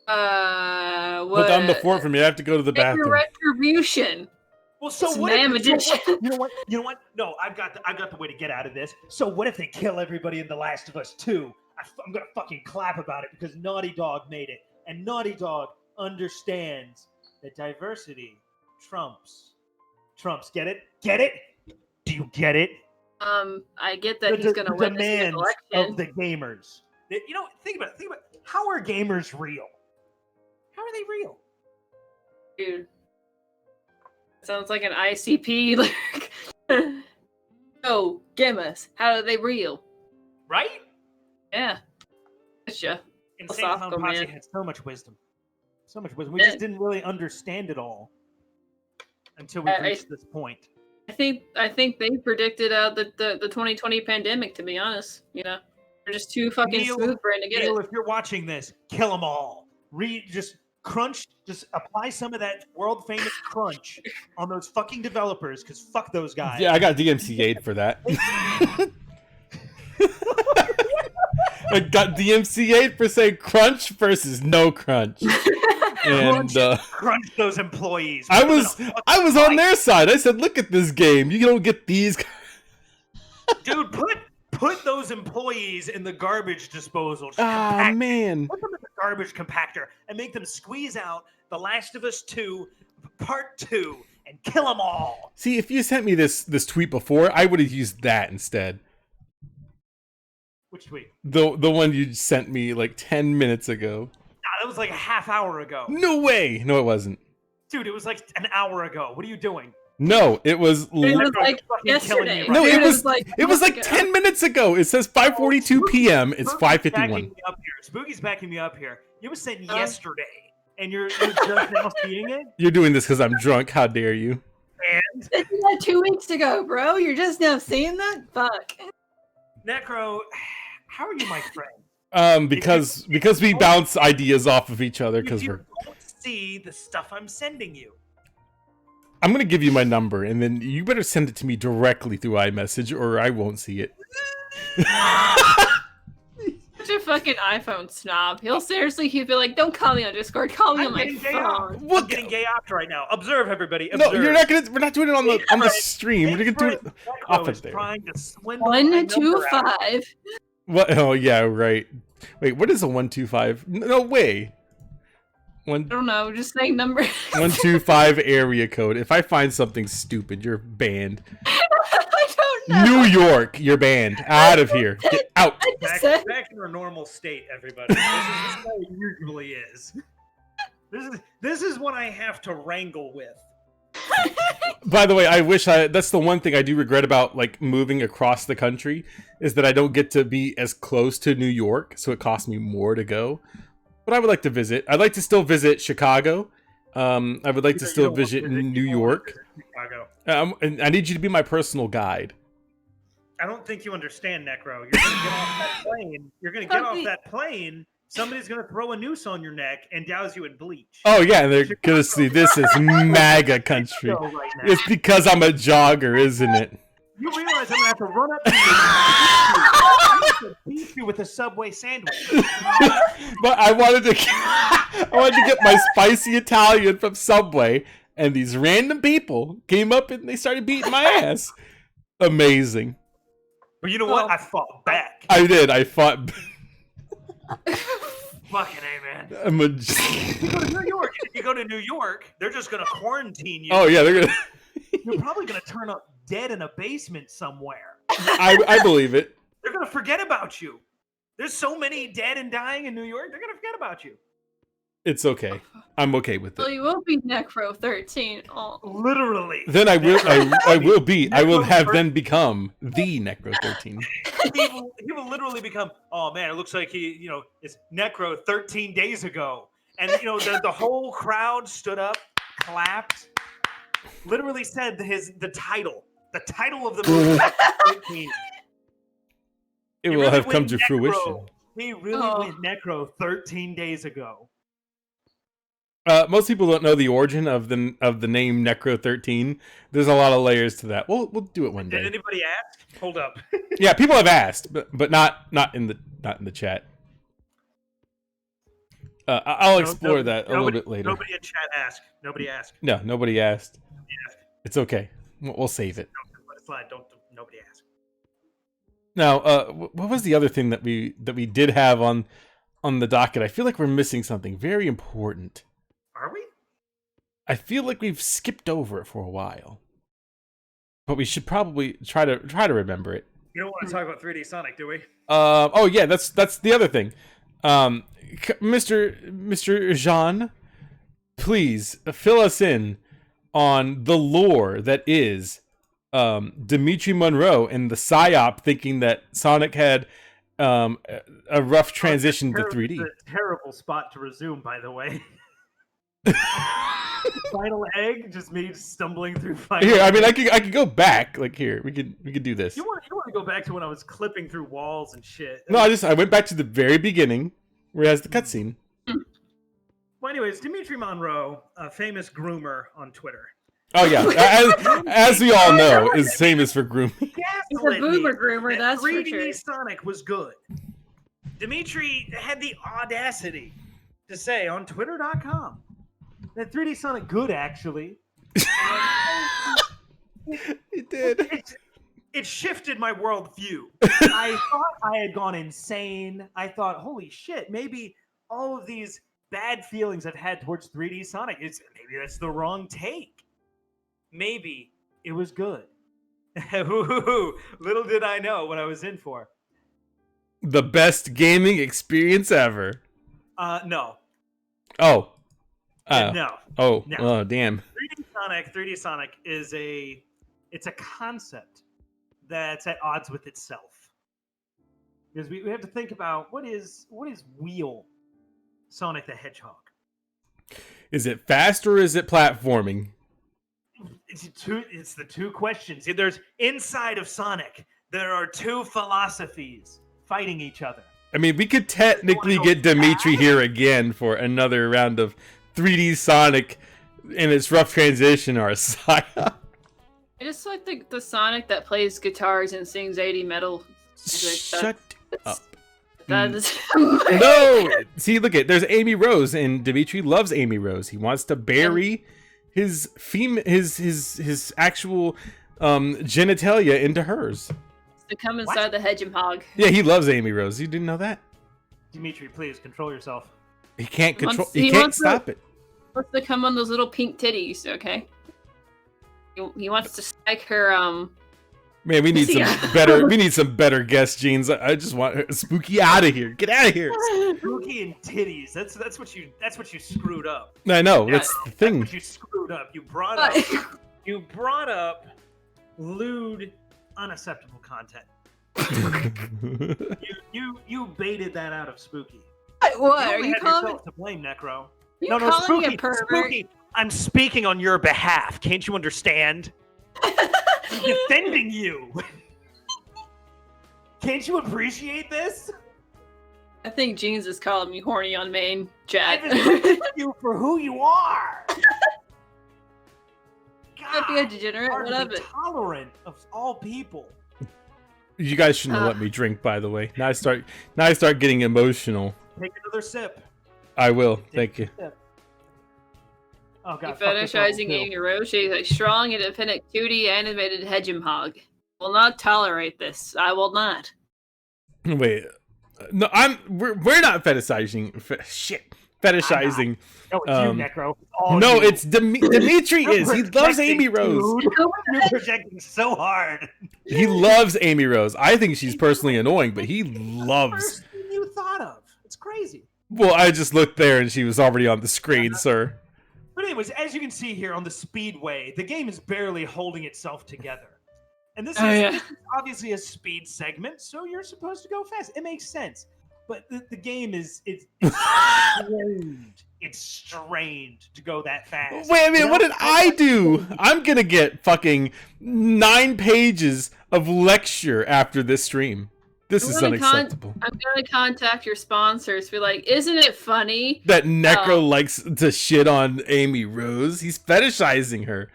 down the fort for me. I have to go to the bathroom. Retribution. Well, so It's what? man If, magician. you know what? You know what? No, I've got the way to get out of this. So what if they kill everybody in The Last of Us 2? I'm gonna fucking clap about it because Naughty Dog made it, and Naughty Dog understands that diversity trumps. Get it? Get it? Do you get it? I get that he's gonna win this demands election. of the gamers. You know, think about it. How are gamers real? How are they real? Dude. Sounds like an ICP lyric. Oh, gamers, how are they real? Right? Yeah. Gotcha. Insane Philosophical, Clown Posse man. had so much wisdom. So much wisdom. We just didn't really understand it all until we reached this point. I think they predicted the 2020 pandemic, to be honest. You know, they're just too fucking smooth brain to get Neil, it. if you're watching this, kill them all. Just apply some of that world famous crunch on those fucking developers, because fuck those guys. Yeah, I got DMCA'd for that. I got DMCA'd for saying crunch versus no crunch. And crunch those employees. I was on their side. I said, look at this game. You don't get these. Dude, put those employees in the garbage disposal. Man. Put them in the garbage compactor and make them squeeze out The Last of Us 2 Part 2 and kill them all. See, if you sent me this tweet before, I would have used that instead. Which tweet? The one you sent me like 10 minutes ago. That was like a half hour ago. No way. No, it wasn't. Dude, it was like an hour ago. What are you doing? No, it was. It was like yesterday. No, Dude, it was like 10 minutes ago. It says 5:42 p.m. It's 5:51. Spooky's backing me up here. It was sent yesterday, and you're just now seeing it. You're doing this because I'm drunk. How dare you? And it's like 2 weeks ago, bro. You're just now seeing that? Fuck. Necro, how are you my friend? Because we bounce ideas off of each other. Because you don't see the stuff I'm sending you. I'm gonna give you my number, and then you better send it to me directly through iMessage, or I won't see it. Such a fucking iPhone snob. He'll be like, "Don't call me on Discord. Call me on my phone." I'm getting gay off right now. Observe, everybody. Observe. No, you're not gonna. We're not doing it on the stream. We're gonna do it off of there. Trying to swindle 125. What? Oh yeah, right. Wait, what is a 125? No way. I don't know. Just saying number. 125 area code. If I find something stupid, you're banned. I don't know. New York, you're banned. Out of here. Get out. Back in our normal state, everybody. This is how it usually is. This is what I have to wrangle with. By the way, I wish that's the one thing I do regret about like moving across the country is that I don't get to be as close to New York, so it costs me more to go. But I would like to visit. I'd like to still visit Chicago. I would like to still visit New York. Chicago. And I need you to be my personal guide. I don't think you understand, Necro. You're gonna get off that plane. You're gonna get off that plane. Somebody's gonna throw a noose on your neck and douse you in bleach. Oh yeah, and they're gonna see this is MAGA country. Right now. It's because I'm a jogger, isn't it? You realize I'm gonna have to run up to beat you with a Subway sandwich. But I wanted to get my spicy Italian from Subway, and these random people came up and they started beating my ass. Amazing. But you know what? I fought back. I did. I fought. Fucking A, man. I'm a... You go to New York. If you go to New York, they're just gonna quarantine you. Oh yeah, they're gonna. You're probably gonna turn up dead in a basement somewhere. I believe it. They're gonna forget about you. There's so many dead and dying in New York. They're gonna forget about you. It's okay. I'm okay with Well, it. you will be Necro 13. Oh. Literally. Then I will. I will be. I will have Necro then become the Necro 13. he will literally become. Oh man, it looks like he is Necro 13 days ago, and the whole crowd stood up, clapped, literally said the title of the movie. 13. It He will really have come went to Necro. fruition. He really went Necro 13 days ago. Most people don't know the origin of the name Necro 13. There's a lot of layers to that. We'll do it one day. Did anybody ask? Hold up. Yeah, people have asked, but not in the chat. I'll explore that a little bit later. Nobody in chat asked. Nobody asked. No, nobody asked. It's okay. We'll save it. Let it slide. Nobody asked. Now, what was the other thing that we did have on the docket? I feel like we're missing something very important. Are we? I feel like we've skipped over it for a while, but we should probably try to remember it. You don't want to talk about 3D Sonic, do we? Oh yeah, that's the other thing. Mr. Jean, please fill us in on the lore that is Dimitri Monroe and the PSYOP thinking that Sonic had a rough transition to 3D. It's a terrible spot to resume, by the way. Final egg, just me stumbling through final Here, I mean, egg. I could go back. Like here, we could do this. You want to go back to when I was clipping through walls and shit. No, I went back to the very beginning where it has the cutscene. Well, anyways, Dimitri Monroe, a famous groomer on Twitter. Oh yeah, as we all know, is famous for grooming. He's a boomer groomer, that's for 3D sure. Sonic was good. Dimitri had the audacity to say on Twitter.com that 3D Sonic good, actually. It did. It shifted my worldview. I thought I had gone insane. I thought, holy shit, maybe all of these bad feelings I've had towards 3D Sonic, maybe that's the wrong take. Maybe it was good. Little did I know what I was in for. The best gaming experience ever. No. Oh. No. Oh. No. Oh, damn. 3D Sonic is it's a concept that's at odds with itself. Because we have to think about what is wheel Sonic the Hedgehog. Is it fast or is it platforming? It's the two questions. There's inside of Sonic, there are two philosophies fighting each other. I mean, we could technically get Dimitri here again for another round of 3D Sonic in its rough transition or a PSYOP. I just like the Sonic that plays guitars and sings 80 metal. Shut up. That is No! See, look at there's Amy Rose, and Dimitri loves Amy Rose. He wants to bury his actual genitalia into hers. to come inside the hedgehog. Yeah, he loves Amy Rose. You didn't know that? Dimitri, please control yourself. He can't control. He He can't wants to- stop it. Wants to come on those little pink titties, okay? He wants to spike her, Man, we need some Yeah. better. We need some better guest genes. I just want her, Spooky out of here. Get out of here. Spooky and titties. That's what you screwed up. I know. Yeah. That's the That's thing. what you screwed up. You brought up lewd, unacceptable content. You baited that out of Spooky. What? Are only you have calling yourself to blame, Necro? you No, calling me Spooky, a pervert? Spooky. I'm speaking on your behalf. Can't you understand? I'm defending you. Can't you appreciate this? I think Jeans is calling me horny on main chat. I defend you for who you are. Might be a degenerate, hard to what be of it? tolerant of all people. You guys shouldn't have let me drink. By the way, now I start getting emotional. Take another sip. I will. Take Thank you. a sip. Oh god. You fuck this level fetishizing too. Amy Rose, she's a strong, independent, 2D animated hedgehog. Will not tolerate this. I will not. Wait. No, we're not fetishizing. Fetishizing. No, it's you, Necro. It's all No, you. it's Dimitri is. He loves projecting, Amy Rose. dude. You're projecting so hard. He loves Amy Rose. I think she's personally annoying, but he loves. First thing you thought of. It's crazy. Well, I just looked there and she was already on the screen, sir. But anyways, as you can see here on the Speedway, the game is barely holding itself together. And this is obviously a speed segment, so you're supposed to go fast. It makes sense. But the game it's strained. It's strained to go that fast. Wait a minute, what did I do? I'm gonna get fucking 9 pages of lecture after this stream. This is unacceptable. I'm gonna contact your sponsors. Be like, isn't it funny that Necro likes to shit on Amy Rose? He's fetishizing her.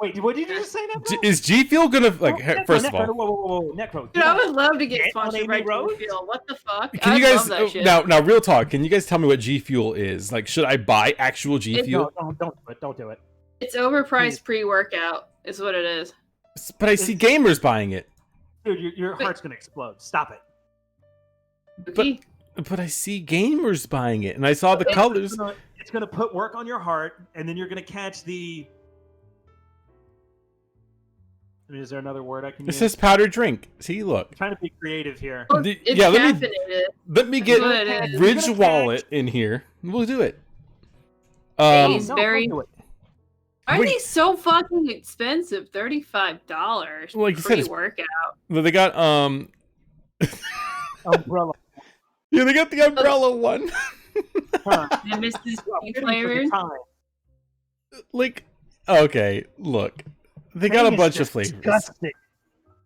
Wait, what did you just say, Necro? Is G Fuel gonna like? First of all, whoa, Necro. Dude, I would love to get sponsored by G Fuel. What the fuck? Can you guys now real talk? Can you guys tell me what G Fuel is? Like, should I buy actual G Fuel? No, don't do it. It's overpriced pre-workout. Is what it is. But I see gamers buying it. Dude, your heart's gonna explode. Stop it. But I see gamers buying it, and I saw the colors. It's gonna put work on your heart, and then you're gonna catch the. I mean, is there another word I can use? It says powdered drink. See, look. I'm trying to be creative here. It's let me get Ridge Wallet in here. We'll do it. Are they so fucking expensive? $35. Well, like you said, workout. Well, they got umbrella. Yeah, they got the umbrella one. And Mrs. Flavored. Like, okay, look. They got a bunch of flavors. Disgusting.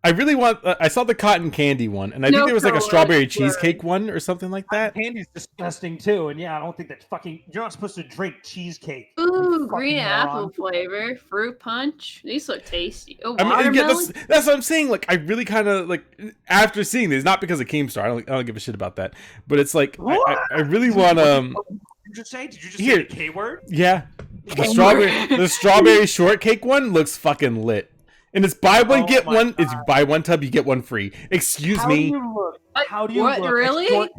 I really want. I saw the cotton candy one, and I think there was like a strawberry cheesecake one or something like that. Candy's disgusting too, and yeah, I don't think that's fucking. You're not supposed to drink cheesecake. Ooh, green apple flavor, fruit punch. These look tasty. Oh, I mean, that's what I'm saying. Like, I really kind of like after seeing these, not because of Keemstar. I don't give a shit about that, but it's like I really want Did you just say? Did you just say the K word? Yeah. The strawberry shortcake one looks fucking lit. And it's buy one, get one. God. It's buy one tub, you get one free. Excuse me. How do you look? Really? Oh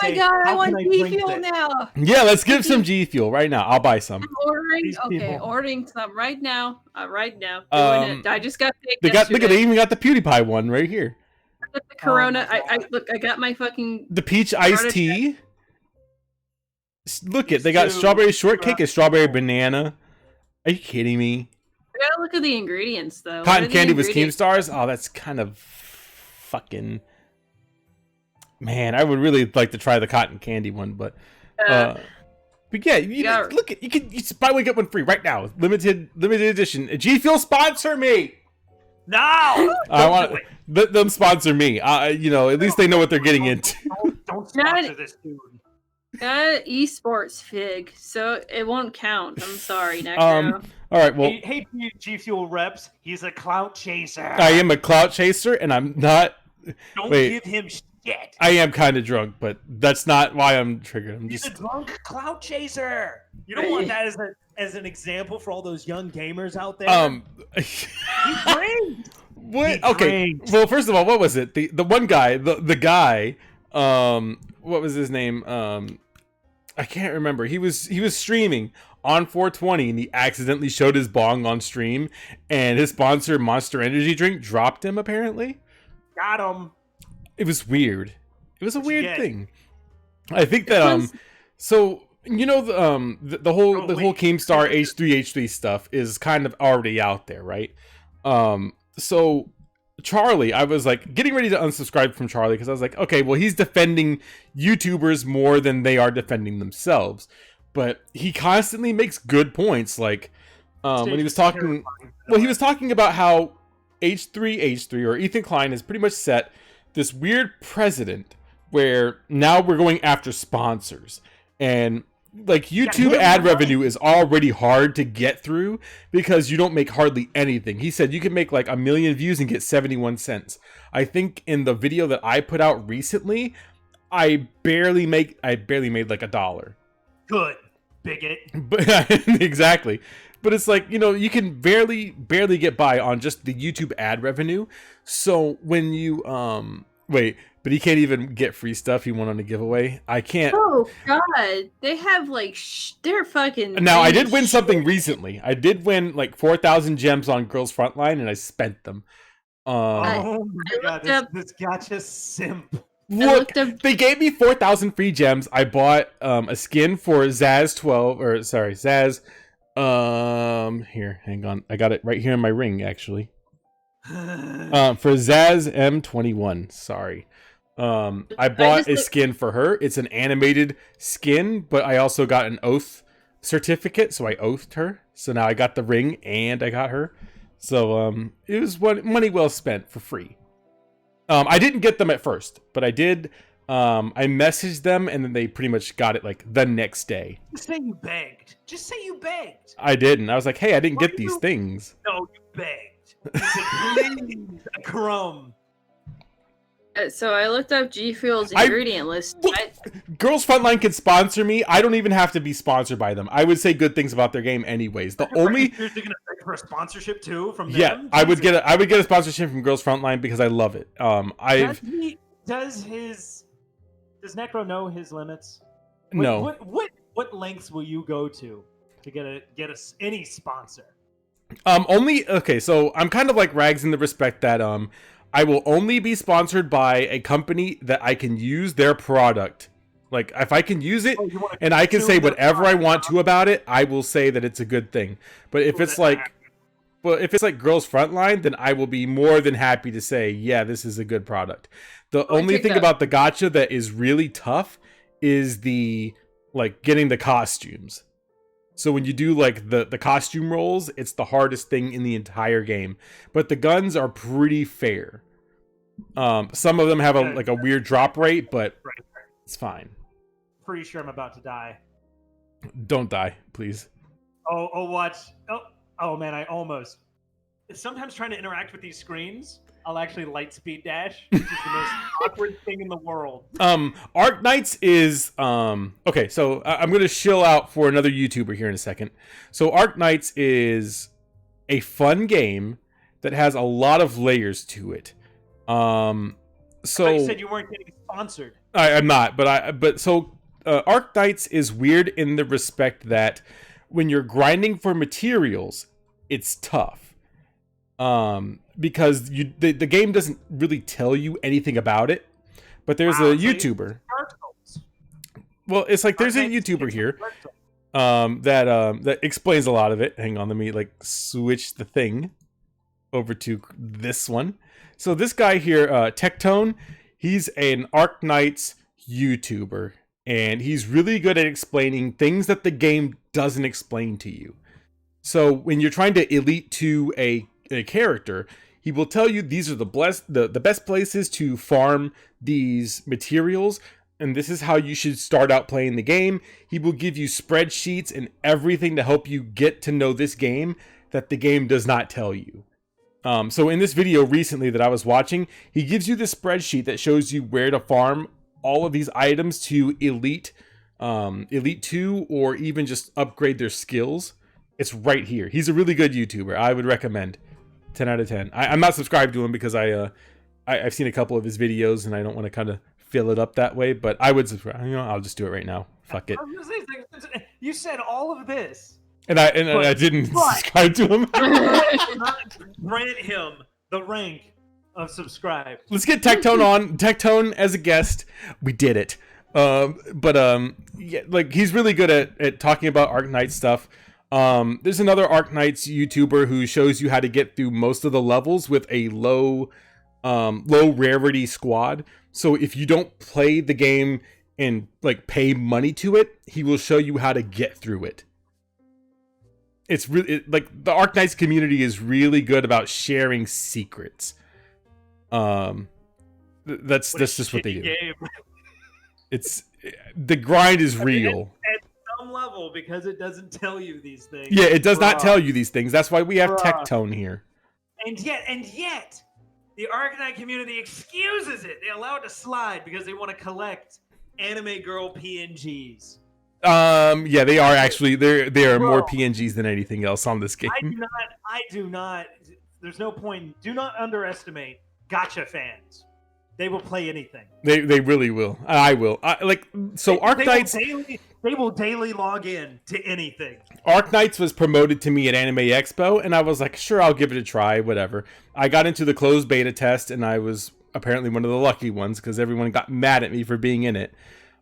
my god, I want G Fuel now. Yeah, let's give some G Fuel right now. I'll buy some. I'm ordering some right now. Right now. Doing it. I just got picked. Look at they even got the PewDiePie one right here. I got the Corona. I got my fucking the peach iced tea. Look they got strawberry shortcake and strawberry banana. Are you kidding me? I gotta look at the ingredients though. Cotton candy with Keemstars? Oh, that's kind of fucking. Man, I would really like to try the cotton candy one, but yeah, look at you can buy one get one free right now. Limited edition. G Fuel sponsor me. No, I want them sponsor me. At least they know what they're getting into. Don't sponsor this dude. Got esports fig, so it won't count. I'm sorry, Necro. All right, well, hey, G Fuel reps. He's a clout chaser. I am a clout chaser, and I'm not. Don't give him shit. I am kind of drunk, but that's not why I'm triggered. He's a drunk clout chaser. You don't want that as an example for all those young gamers out there. He's great. What? Okay. Well, first of all, what was it? The one guy, the guy. What was his name? I can't remember. He was streaming on 420 and he accidentally showed his bong on stream, and his sponsor Monster Energy drink dropped him. Apparently, got him. It was weird. It was a weird thing. I think that so the whole Keemstar H3 stuff is kind of already out there, right? So Charlie, I was like getting ready to unsubscribe from Charlie because I was like, okay, well, he's defending YouTubers more than they are defending themselves, but he constantly makes good points. Like when he was talking, he was talking about how H3 or Ethan Klein has pretty much set this weird precedent where now we're going after sponsors, and like YouTube ad revenue is already hard to get through because you don't make hardly anything. He said you can make like 1 million views and get 71 cents. I think in the video that I put out recently, I barely made like $1. Good, bigot. But exactly. But it's like, you can barely get by on just the YouTube ad revenue. So when you but he can't even get free stuff he won on a giveaway. I can't. Oh God, they have like they're fucking. Now I did win something recently. I did win like 4,000 gems on Girls Frontline, and I spent them. Oh my God, this gotcha simp. Look, looked up. they gave me 4,000 free gems. I bought a skin for Zaz 12, or sorry, Zaz. Here, hang on. I got it right here in my ring, actually. For Zaz M21. Sorry. I bought a skin for her. It's an animated skin, but I also got an oath certificate, so I oathed her. So now I got the ring and I got her. So it was money well spent for free. I didn't get them at first, but I did. I messaged them, and then they pretty much got it like the next day. Just say you begged. Just say you begged. I didn't. I was like, hey, I didn't get these things. No, you begged. You said, please, a crumb. So I looked up G Fuel's ingredient list. Girls Frontline can sponsor me. I don't even have to be sponsored by them. I would say good things about their game anyways. The only you're gonna beg for a sponsorship too from them? Yeah, I would get a sponsorship from Girls Frontline because I love it. Does Necro know his limits? No. What lengths will you go to get us any sponsor? Okay, so I'm kind of like Rags in the respect that I will only be sponsored by a company that I can use their product. Like, if I can use it and I can say whatever I want to about it, I will say that it's a good thing. But if it's like Girls Frontline, then I will be more than happy to say, yeah, this is a good product. The only thing about the gacha that is really tough is the getting the costumes. So when you do like the costume rolls, it's the hardest thing in the entire game. But the guns are pretty fair. Some of them have a weird drop rate, but it's fine. Pretty sure I'm about to die. Don't die, please. Oh, watch. Oh man, I almost. Sometimes trying to interact with these screens, I'll actually light speed dash, which is the most awkward thing in the world. Arc Knights is okay, so I'm gonna shill out for another YouTuber here in a second. So Arc Knights is a fun game that has a lot of layers to it. So you said you weren't getting sponsored. I'm not, but Arc Knights is weird in the respect that when you're grinding for materials, it's tough. Because the game doesn't really tell you anything about it, but there's a YouTuber. Well, it's like there's a YouTuber here that explains a lot of it. Hang on, let me switch the thing over to this one. So this guy here, Tectone, he's an Arc Knights YouTuber, and he's really good at explaining things that the game doesn't explain to you. So when you're trying to elite to a character, he will tell you these are the best places to farm these materials, and this is how you should start out playing the game. He will give you spreadsheets and everything to help you get to know this game that the game does not tell you. So in this video recently that I was watching, he gives you this spreadsheet that shows you where to farm all of these items to elite 2, or even just upgrade their skills. It's right here. He's a really good YouTuber. I would recommend. 10 out of 10. I'm not subscribed to him because I've seen a couple of his videos and I don't want to kind of fill it up that way, but I would subscribe. I'll just do it right now. Fuck it. You said all of this. And I didn't subscribe to him. Grant him the rank of subscribe. Let's get Tectone on. Tectone as a guest. We did it. Yeah, he's really good at talking about Arc Knight stuff. There's another Arc Knights YouTuber who shows you how to get through most of the levels with a low rarity squad. So if you don't play the game and pay money to it, he will show you how to get through it. It's really the Arc Knights community is really good about sharing secrets. That's just what they do. Game. It's the grind is real. Level because it doesn't tell you these things. Yeah, it does not tell you these things. That's why we have Tectone here. And yet, the Arc Knight community excuses it. They allow it to slide because they want to collect anime girl PNGs. Yeah, they are actually. They are more PNGs than anything else on this game. I do not. There's no point. Do not underestimate gacha fans. They will play anything. They really will. I will. Arc Knights. They will daily log in to anything. Arc Knights was promoted to me at Anime Expo, and I was like, sure, I'll give it a try, whatever. I got into the closed beta test, and I was apparently one of the lucky ones because everyone got mad at me for being in it.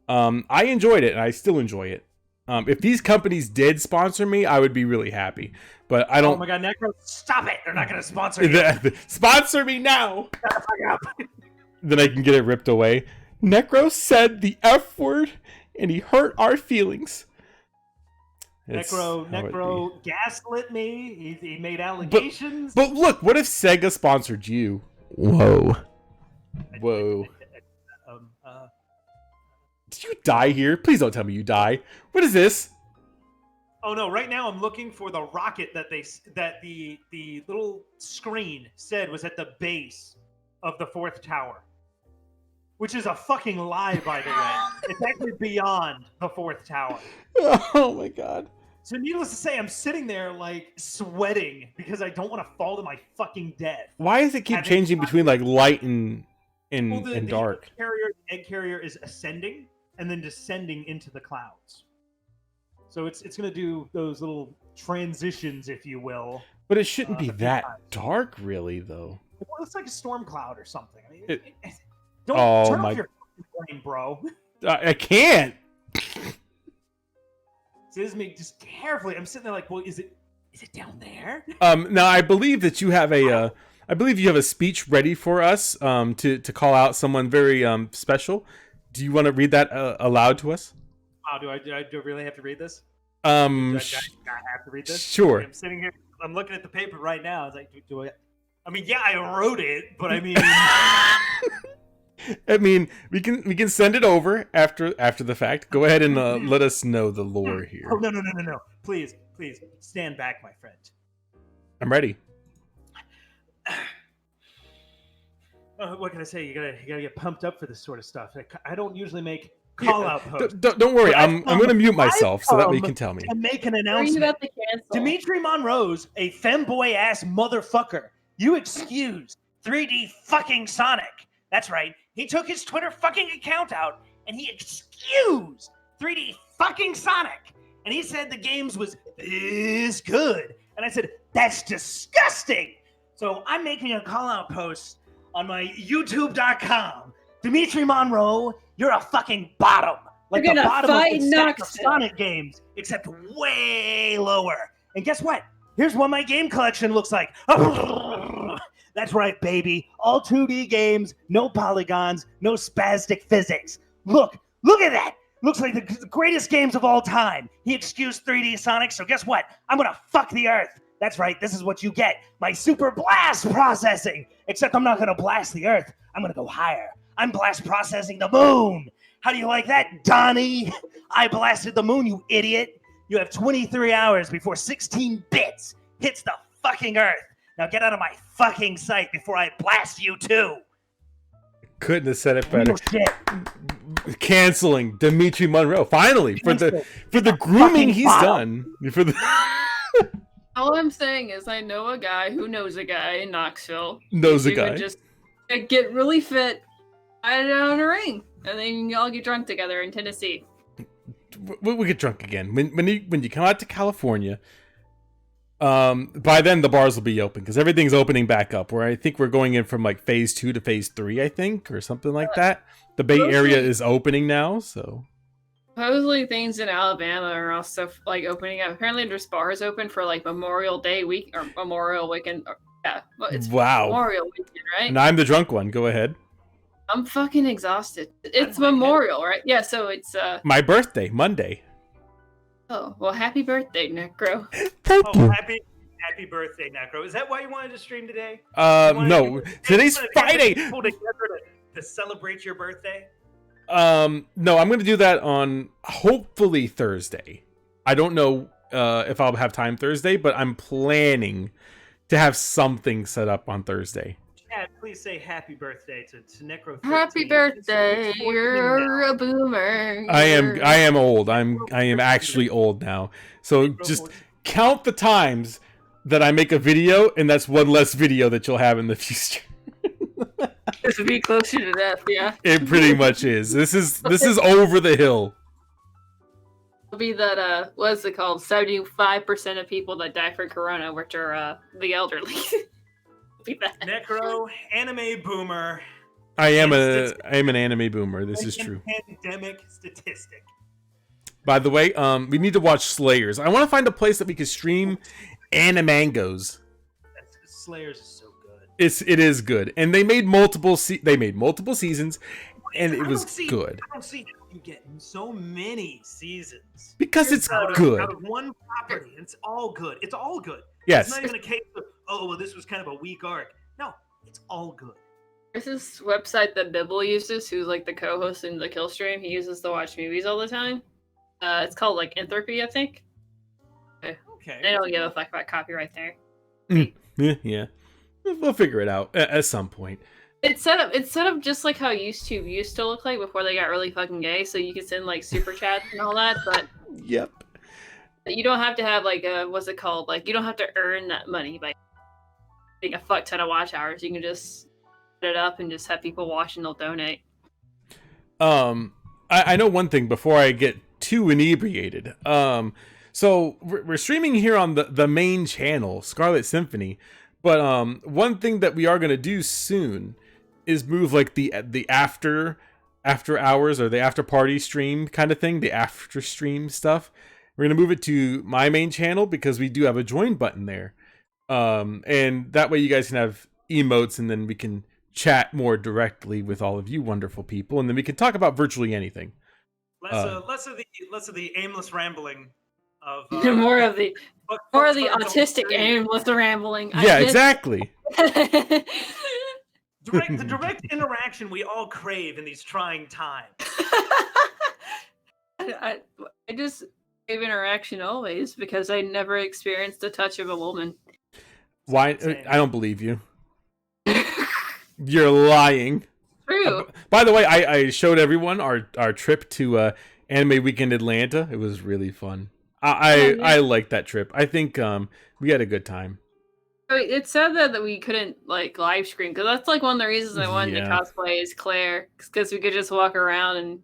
I enjoyed it, and I still enjoy it. If these companies did sponsor me, I would be really happy. But I don't. Oh my god, Necro, stop it! They're not going to sponsor you. Sponsor me now. Then I can get it ripped away. Necro said the F word, and he hurt our feelings. Necro gaslit me. He made allegations. But look, what if Sega sponsored you? Whoa. Did you die here? Please don't tell me you die. What is this? Oh no! Right now I'm looking for the rocket that the little screen said was at the base of the 4th tower, which is a fucking lie, by the way. It's actually beyond the 4th tower. Oh my god! So needless to say, I'm sitting there like sweating because I don't want to fall to my fucking death. Why does it keep changing between like light and dark? The egg carrier is ascending and then descending into the clouds. So it's going to do those little transitions, if you will. But it shouldn't be that dark, really, though. It looks like a storm cloud or something. I mean, don't turn off your brain, bro. I can't. Disney, just carefully. I'm sitting there like, well, is it down there? Now I believe that you have a speech ready for us to call out someone very special. Do you want to read that aloud to us? Oh, do I really have to read this? I have to read this? Sure. I'm sitting here. I'm looking at the paper right now. I was like, do I? I mean, yeah, I wrote it, but I mean, I mean, we can send it over after the fact. Go ahead and let us know the lore here. Oh no! Please stand back, my friend. I'm ready. What can I say? You gotta get pumped up for this sort of stuff. I don't usually make call-out posts. Don't worry. I'm going to mute myself so that way you can tell me. To make an announcement. Dimitri Monroe's a femboy-ass motherfucker. You excuse 3D fucking Sonic. That's right. He took his Twitter fucking account out and he excused 3D fucking Sonic. And he said the games was this good. And I said, that's disgusting. So I'm making a call-out post on my youtube.com. Dimitri Monroe, you're a fucking bottom. Like the bottom of the stack of Sonic games, except way lower. And guess what? Here's what my game collection looks like. That's right, baby. All 2D games, no polygons, no spastic physics. Look at that. Looks like the greatest games of all time. He excused 3D Sonic, so guess what? I'm gonna fuck the earth. That's right, this is what you get. My super blast processing. Except I'm not gonna blast the earth. I'm gonna go higher. I'm blast processing the moon. How do you like that, Donnie? I blasted the moon, you idiot. You have 23 hours before 16 bits hits the fucking earth. Now get out of my fucking sight before I blast you too. Couldn't have said it better. Canceling Dimitri Monroe. Finally, for the grooming he's done. All I'm saying is I know a guy who knows a guy in Knoxville. Knows a guy. Would just get really fit, tie down a ring, and then you all get drunk together in Tennessee. We'll get drunk again. When you come out to California, by then the bars will be open because everything's opening back up. Where I think we're going in from like phase 2 to phase 3, I think, or something like that. The Bay Area is opening now, so. Supposedly things in Alabama are also like opening up. Apparently there's bars open for like Memorial Day week or Memorial Weekend. Yeah, it's Memorial Weekend, right? And I'm the drunk one. Go ahead. I'm fucking exhausted. It's Memorial, right? Yeah, so it's my birthday, Monday. Oh, well, happy birthday, Necro. Happy birthday, Necro. Is that why you wanted to stream today? No. Today's Friday. People together to celebrate your birthday? No, I'm going to do that on hopefully Thursday. I don't know if I'll have time Thursday, but I'm planning to have something set up on Thursday. Chad, please say happy birthday to Necro 13. Happy birthday, you're a boomer. I am old. I am actually old now. So just count the times that I make a video, and that's one less video that you'll have in the future. This would be closer to death, yeah. It pretty much is. This is over the hill. It'll be that what's it called? 75% of people that die from corona, which are the elderly. Be that. Necro, anime boomer, I am an anime boomer. This is true. Pandemic statistic. By the way, we need to watch Slayers. I want to find a place that we can stream animangos. Slayers is so good. It is good, and they made multiple seasons, and it was good. I don't see how you get so many seasons Because it's good. Out of one property. It's all good. It's all good. Yes. It's not even a case of, oh, well, this was kind of a weak arc. No, it's all good. There's this website that Bibble uses, who's like the co-host in the Kill Stream. He uses to watch movies all the time. It's called like Entropy, I think. Okay. They don't give a fuck about copyright there. Yeah. We'll figure it out at some point. It's set up just like how YouTube used to look like before they got really fucking gay, so you could send like super chats and all that, but Yep. you don't have to have like a, what's it called? Like you don't have to earn that money by getting a fuck ton of watch hours. You can just put it up and just have people watch and they'll donate. I know one thing before I get too inebriated. So we're streaming here on the main channel, Scarlet Symphony, but one thing that we are gonna do soon is move like the after hours or the after party stream kind of thing, the after stream stuff. We're gonna move it to my main channel because we do have a join button there, and that way you guys can have emotes, and then we can chat more directly with all of you wonderful people, and then we can talk about virtually anything. Less of the aimless rambling of more of the autistic aimless rambling. Yeah, exactly. The direct interaction we all crave in these trying times. I just crave interaction always because I never experienced the touch of a woman. Why? I don't believe you. You're lying. True. By the way, I showed everyone our trip to Anime Weekend Atlanta. It was really fun. I liked that trip. I think we had a good time. It's sad that we couldn't like live stream because that's like one of the reasons I wanted to cosplay as Claire, because we could just walk around and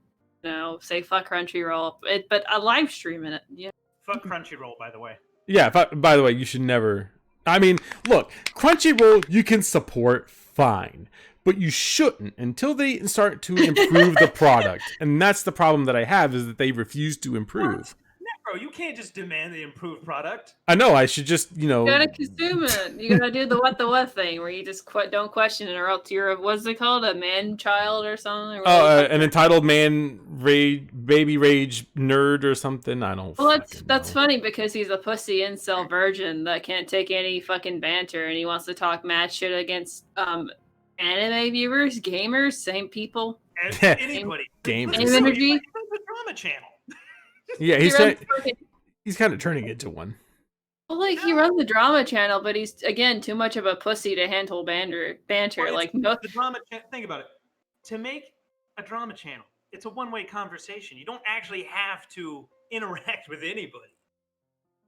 say fuck Crunchyroll, but I live stream in it. Yeah. Fuck Crunchyroll, by the way. Yeah. By the way, you should never. I mean, look, Crunchyroll you can support fine, but you shouldn't until they start to improve the product, and that's the problem that I have is that they refuse to improve. What? No, bro, you can't just demand the improved product. I know. I should just, You gotta consume it. You gotta do the what thing, where you just don't question it, or else you're what's it called, a man child or something. An entitled man baby rage nerd or something. I don't. Well, that's funny because he's a pussy incel virgin that can't take any fucking banter, and he wants to talk mad shit against anime viewers, gamers, same people. Anybody. Gamers. Same energy. The drama channel. Yeah, he's kind of turning into one. Well, like he runs the drama channel, but he's again too much of a pussy to handle banter. Well, like the drama. Think about it. To make a drama channel, it's a one-way conversation. You don't actually have to interact with anybody.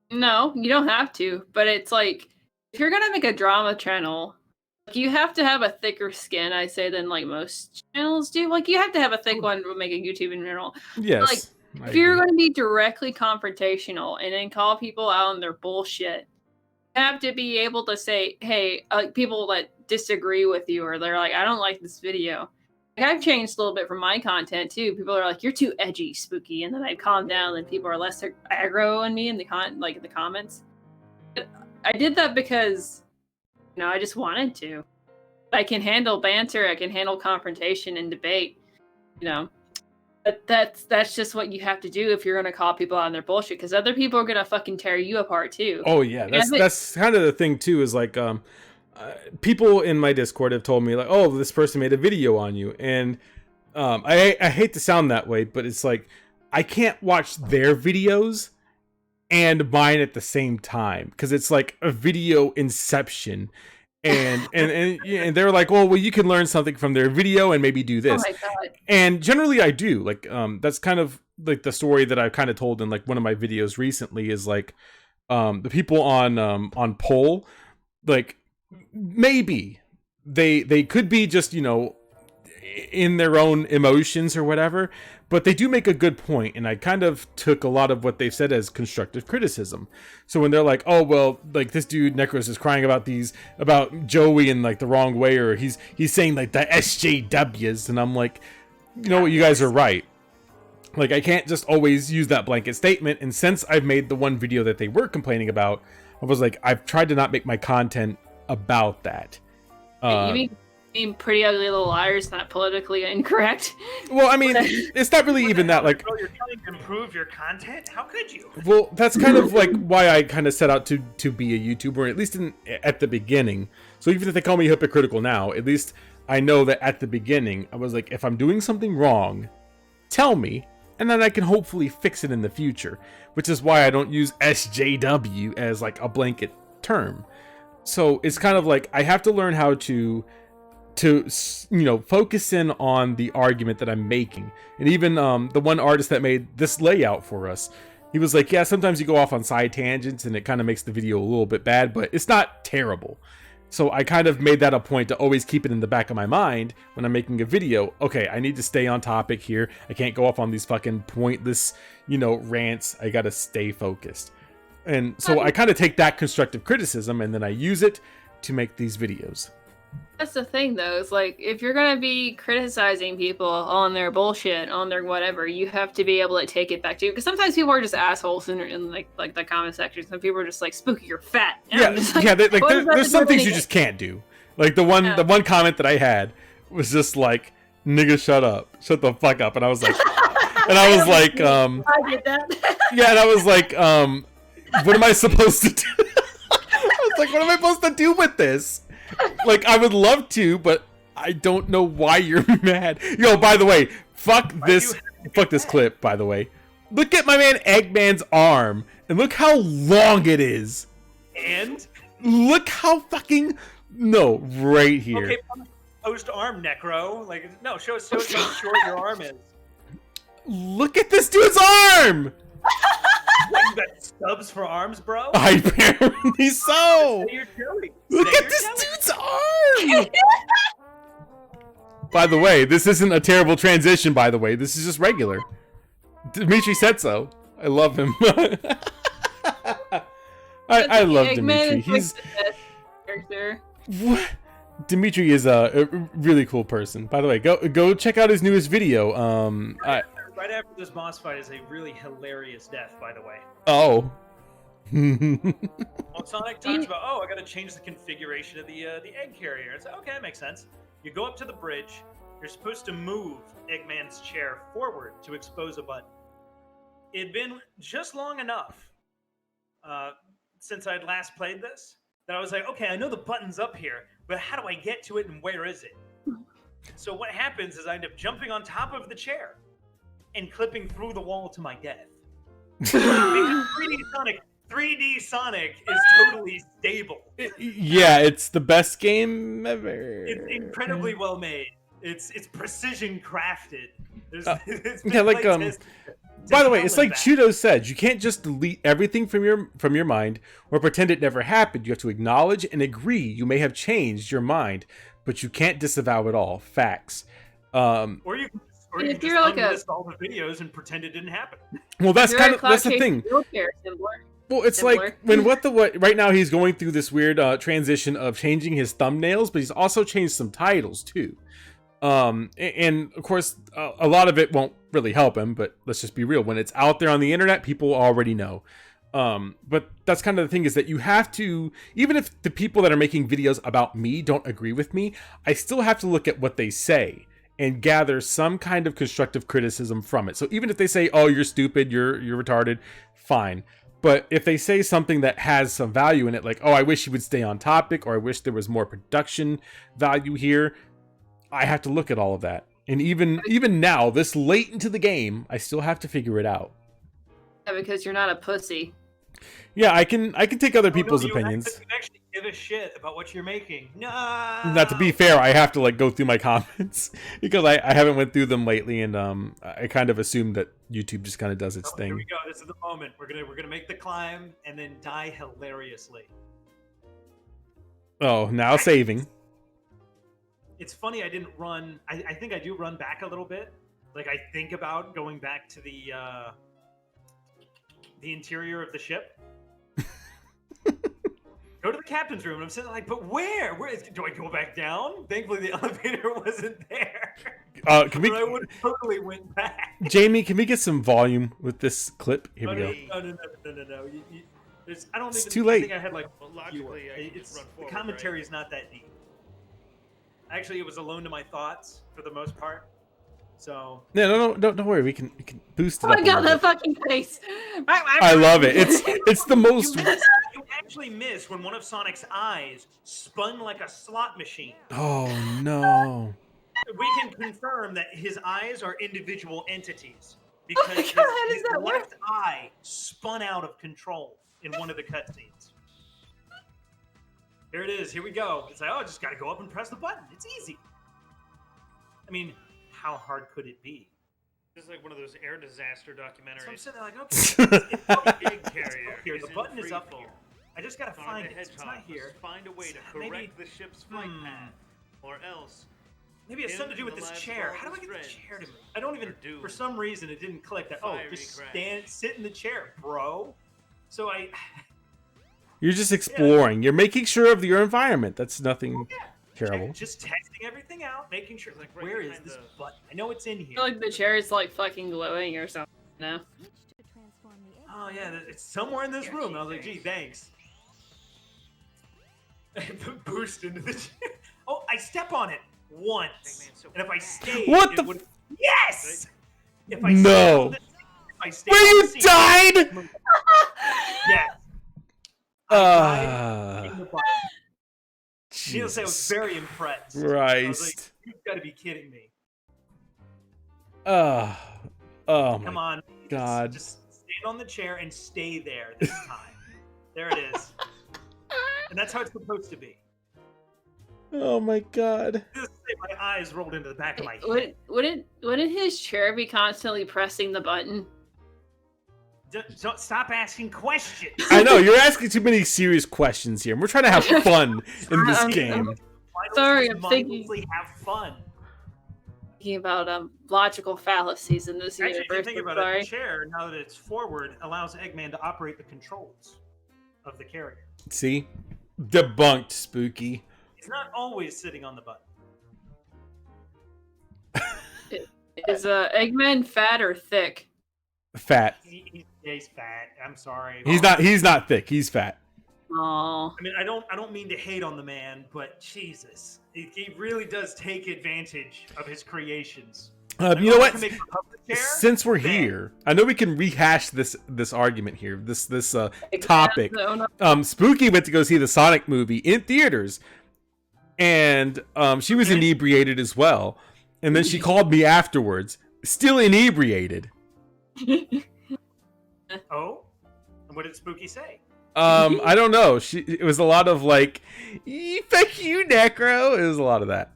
No, you don't have to. But it's like if you're gonna make a drama channel, like, you have to have a thicker skin, I say, than like most channels do. Like you have to have a thick one to make a YouTube in general. Yes. Like, if you're going to be directly confrontational and then call people out on their bullshit, you have to be able to say, hey, people that disagree with you or they're like, I don't like this video. Like, I've changed a little bit from my content too. People are like, you're too edgy, Spooky. And then I calm down and people are less aggro on me in the comments. But I did that because, I just wanted to. I can handle banter. I can handle confrontation and debate, But that's just what you have to do if you're going to call people out on their bullshit, because other people are going to fucking tear you apart too. Oh yeah, that's kind of the thing too. Is like people in my Discord have told me like, oh, this person made a video on you, and I hate to sound that way, but it's like I can't watch their videos and mine at the same time because it's like a video inception. And they're like, well, you can learn something from their video and maybe do this. Oh my God. And generally I do. Like, that's kind of like the story that I've kind of told in like one of my videos recently is like, the people on Poll, like maybe they could be just, in their own emotions or whatever, but they do make a good point, and I kind of took a lot of what they've said as constructive criticism. So when they're like, oh well, like this dude Necros is crying about Joey in like the wrong way, or he's saying like the SJWs, and I'm like, you know what, you guys are right. Like, I can't just always use that blanket statement, and since I've made the one video that they were complaining about, I was like, I've tried to not make my content about that. You mean Pretty Ugly Little Liars, not politically incorrect? Well, I mean, it's not really even that, like... Bro, you're trying to improve your content? How could you? Well, that's kind of like why I kind of set out to be a YouTuber, at least at the beginning. So even if they call me hypocritical now, at least I know that at the beginning, I was like, if I'm doing something wrong, tell me, and then I can hopefully fix it in the future, which is why I don't use SJW as like a blanket term. So it's kind of like I have to learn how to focus in on the argument that I'm making. And even the one artist that made this layout for us, he was like, yeah, sometimes you go off on side tangents and it kind of makes the video a little bit bad, but it's not terrible. So I kind of made that a point to always keep it in the back of my mind when I'm making a video. Okay, I need to stay on topic here. I can't go off on these fucking pointless, rants. I gotta stay focused. And so I kind of take that constructive criticism and then I use it to make these videos. That's the thing, though. It's like, if you're gonna be criticizing people on their bullshit, on their whatever, you have to be able to take it back to you. Because sometimes people are just assholes in like the comment section. Some people are just like, "Spooky, you're fat." And There's some things you just can't do. Like the one comment that I had was just like, "Nigga, shut up, shut the fuck up," and I was like, I get that. Yeah, and I was like, what am I supposed to do? I was like, what am I supposed to do with this? Like, I would love to, but I don't know why you're mad. Yo, by the way, fuck this clip, by the way. Look at my man Eggman's arm, and look how long it is. And? Look how fucking... No, right here. Okay, post arm, Necro. Like, no, show us how short your arm is. Look at this dude's arm! You got stubs for arms, bro? Apparently so! Say you're Joey. Look at this dude's arm! By the way, this isn't a terrible transition, by the way. This is just regular. Dimitri said so. I love him. I love Dimitri. He's... What? Dimitri is a really cool person. By the way, go check out his newest video. Right after this boss fight is a really hilarious death, by the way. Oh. Well, Sonic talks about, I gotta change the configuration of the egg carrier. It's like, okay, that makes sense. You go up to the bridge. You're supposed to move Eggman's chair forward to expose a button. It'd been just long enough since I'd last played this that I was like, okay, I know the button's up here, but how do I get to it and where is it? So what happens is I end up jumping on top of the chair and clipping through the wall to my death. Because 3D Sonic is totally stable. Yeah, it's the best game ever. It's incredibly well made. It's precision crafted. By the way, it's like Chudo said, you can't just delete everything from your mind or pretend it never happened. You have to acknowledge and agree you may have changed your mind, but you can't disavow it all. Facts. Or you can just unlist all the videos and pretend it didn't happen. Well, that's the thing. Well, it's like when what right now he's going through this weird transition of changing his thumbnails, but he's also changed some titles too. And of course, a lot of it won't really help him, but let's just be real. When it's out there on the internet, people already know. But that's kind of the thing, is that you have to, even if the people that are making videos about me don't agree with me, I still have to look at what they say and gather some kind of constructive criticism from it. So even if they say, oh, you're stupid, you're retarded, fine. But if they say something that has some value in it, like, oh, I wish you would stay on topic, or I wish there was more production value here, I have to look at all of that. And even now, this late into the game, I still have to figure it out. Yeah, because you're not a pussy. Yeah, I can take other people's opinions. You actually give a shit about what you're making. No. Now, to be fair, I have to like go through my comments because I haven't went through them lately, and I kind of assumed that YouTube just kind of does its thing. Here we go. This is the moment. We're gonna make the climb and then die hilariously. Oh, now saving. It's funny I didn't run. I think I do run back a little bit. Like I think about going back to the interior of the ship. Go to the captain's room. And I'm sitting like, but where? Do I go back down? Thankfully, the elevator wasn't there. Can we? I would totally went back. Jamie, can we get some volume with this clip? Here we go. No. I don't. It's even, too late. I think I had like logically, the commentary is not that deep. Actually, it was alone to my thoughts for the most part. So No, don't worry. We can boost it Oh up. my a god, little that bit. fucking face! I love it. It's the most. you actually missed when one of Sonic's eyes spun like a slot machine. Oh no. We can confirm that his eyes are individual entities because Oh my God, how does his that work? left eye spun out of control in one of the cutscenes. Here it is. Here we go. It's like, oh, I just got to go up and press the button. It's easy. I mean, how hard could it be? This is like one of those air disaster So I'm documentaries. sitting there like, okay, it's The big carrier here. is The in button is free up fall. here. I just got to Sonic find the it. It's Hedgehog not here. must find a way to Maybe- correct the ship's flight path, or else Maybe it's something to do with In the this lives chair. of How do I his get the friends chair to move? I don't even. are doomed For some reason, it didn't click that. Oh, fiery just crash. sit in the chair, bro. So I. You're just exploring. You're making sure of your environment. That's nothing terrible. Just testing everything out, making sure. Like, right where is behind this the- button? I know it's in I here. feel like the chair is like fucking glowing or something. No. Oh yeah, it's somewhere in this room. I was like, gee, thanks. Boost into the chair. Oh, I step on it once, Eggman's so and if I stayed, What it the would. Yes. If I No. stayed on the seat- if I stayed Where on you the seat- died? Yes. I died in the button. Needless to say, I was Jesus very impressed. I was like, Christ. you've got to be kidding me. Oh Come my on. God. Just stand on the chair and stay there this time. There it is. And that's how it's supposed to be. Oh my God. Just say my eyes rolled into the back of my head. Wouldn't his chair be constantly pressing the button? Don't stop asking questions. I know you're asking too many serious questions here. We're trying to have fun in this I'm- game. Why don't Sorry, you just I'm thinking- mindlessly have fun? Thinking about logical fallacies in this Actually, if you universe. think I'm about it, sorry. the chair, now that it's forward, allows Eggman to operate the controls of the carrier. See, debunked, Spooky. He's not always sitting on the button. Is Eggman fat or thick? Fat. He's fat. I'm sorry. He's not. He's not thick. He's fat. Oh, I mean, I don't mean to hate on the man, but Jesus, he really does take advantage of his creations. You know what? Can make a public chair? Since we're Then- here, I know we can rehash this argument here. This topic. No, no. Spooky went to go see the Sonic movie in theaters, and she was inebriated as well. And then she called me afterwards, still inebriated. Oh, and what did Spooky say? I don't know. It was a lot of like, "Fuck you, Necro." It was a lot of that.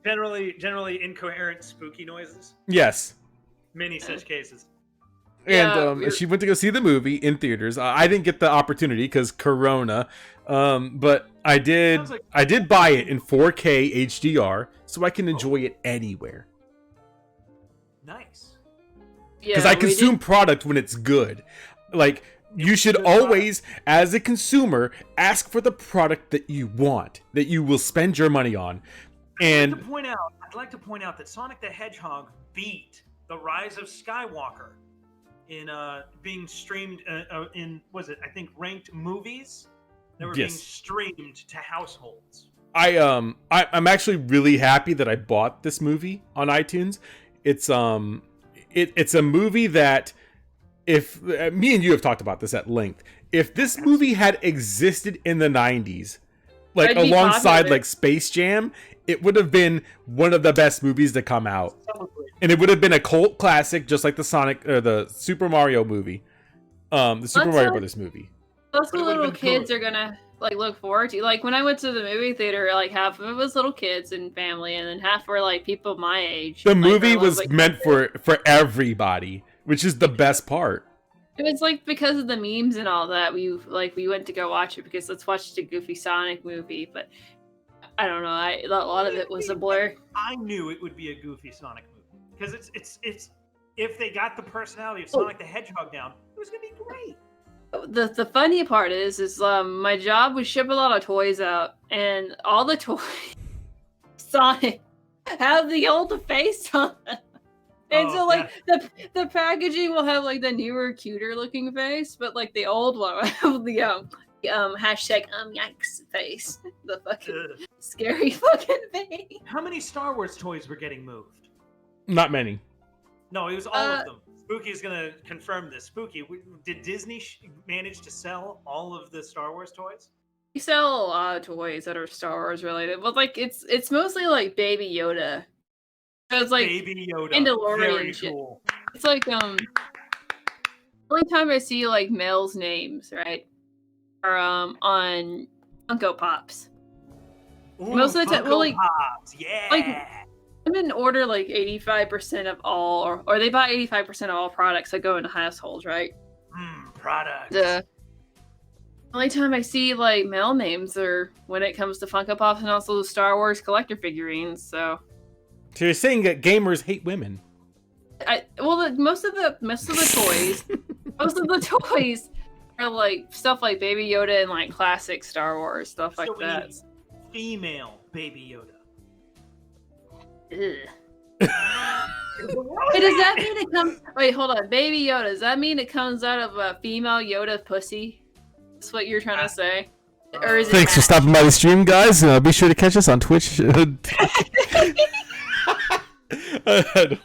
Generally incoherent spooky noises. Yes. Many such cases. And Yeah, she went to go see the movie in theaters. I didn't get the opportunity because Corona, but I did. Sounds like- I did buy it in 4K HDR, so I can enjoy it anywhere. Nice. Because Yeah, I we consume did- product when it's good. Like you should Good product. always, as a consumer, ask for the product that you want, that you will spend your money on. I'd And like to point out that Sonic the Hedgehog beat The Rise of Skywalker in being streamed in I think ranked movies that were being Yes. streamed to households. I'm actually really happy that I bought this movie on iTunes. It's it's a movie that if me and you have talked about this at length, if this movie had existed in the 90s, like I'd be alongside popular. like Space Jam, it would have been one of the best movies to come out. Celebrate. And it would have been a cult classic just like the Sonic or the Super Mario movie. The Super Let's Mario not- Brothers movie. That's But what it would've little been kids good. are gonna like look forward to. Like when I went to the movie theater, like half of it was little kids and family, and then half were like people my age. The Like, movie or, was like, meant for everybody, which is the best part. It was like because of the memes and all that. We went to go watch it because let's watch the Goofy Sonic movie. But I don't know. A lot of it was a blur. I knew it would be a goofy Sonic movie because it's if they got the personality of Sonic the Hedgehog down, it was gonna be great. The funny part is my job would ship a lot of toys out, and all the toys Sonic have the old face on them. And so like the packaging will have like the newer, cuter looking face, but like the old one will have the hashtag yikes face. The fucking scary fucking face. How many Star Wars toys were getting moved? Not many. No, it was all of them. Spooky is gonna confirm this. Spooky, did Disney manage to sell all of the Star Wars toys? We sell a lot of toys that are Star Wars related, but like it's mostly like Baby Yoda. So it's like Baby Yoda. Mandalorian Very shit. cool. It's like only time I see like males' names, right, are on Funko Pops. Ooh, Most of the time, Funko well, like, Pops, yeah. like I'm in order like 85% of all, or they buy 85% of all products that go into households, right? Products. The only time I see like male names are when it comes to Funko Pops and also the Star Wars collector figurines. So you're saying that gamers hate women? Most of the toys are like stuff like Baby Yoda and like classic Star Wars stuff like that. Female Baby Yoda. Wait, does that mean it comes? Wait, hold on. Baby Yoda. Does that mean it comes out of a female Yoda pussy? That's what you're trying to say? Or is it Thanks for stopping by the stream, guys. Be sure to catch us on Twitch. I don't know.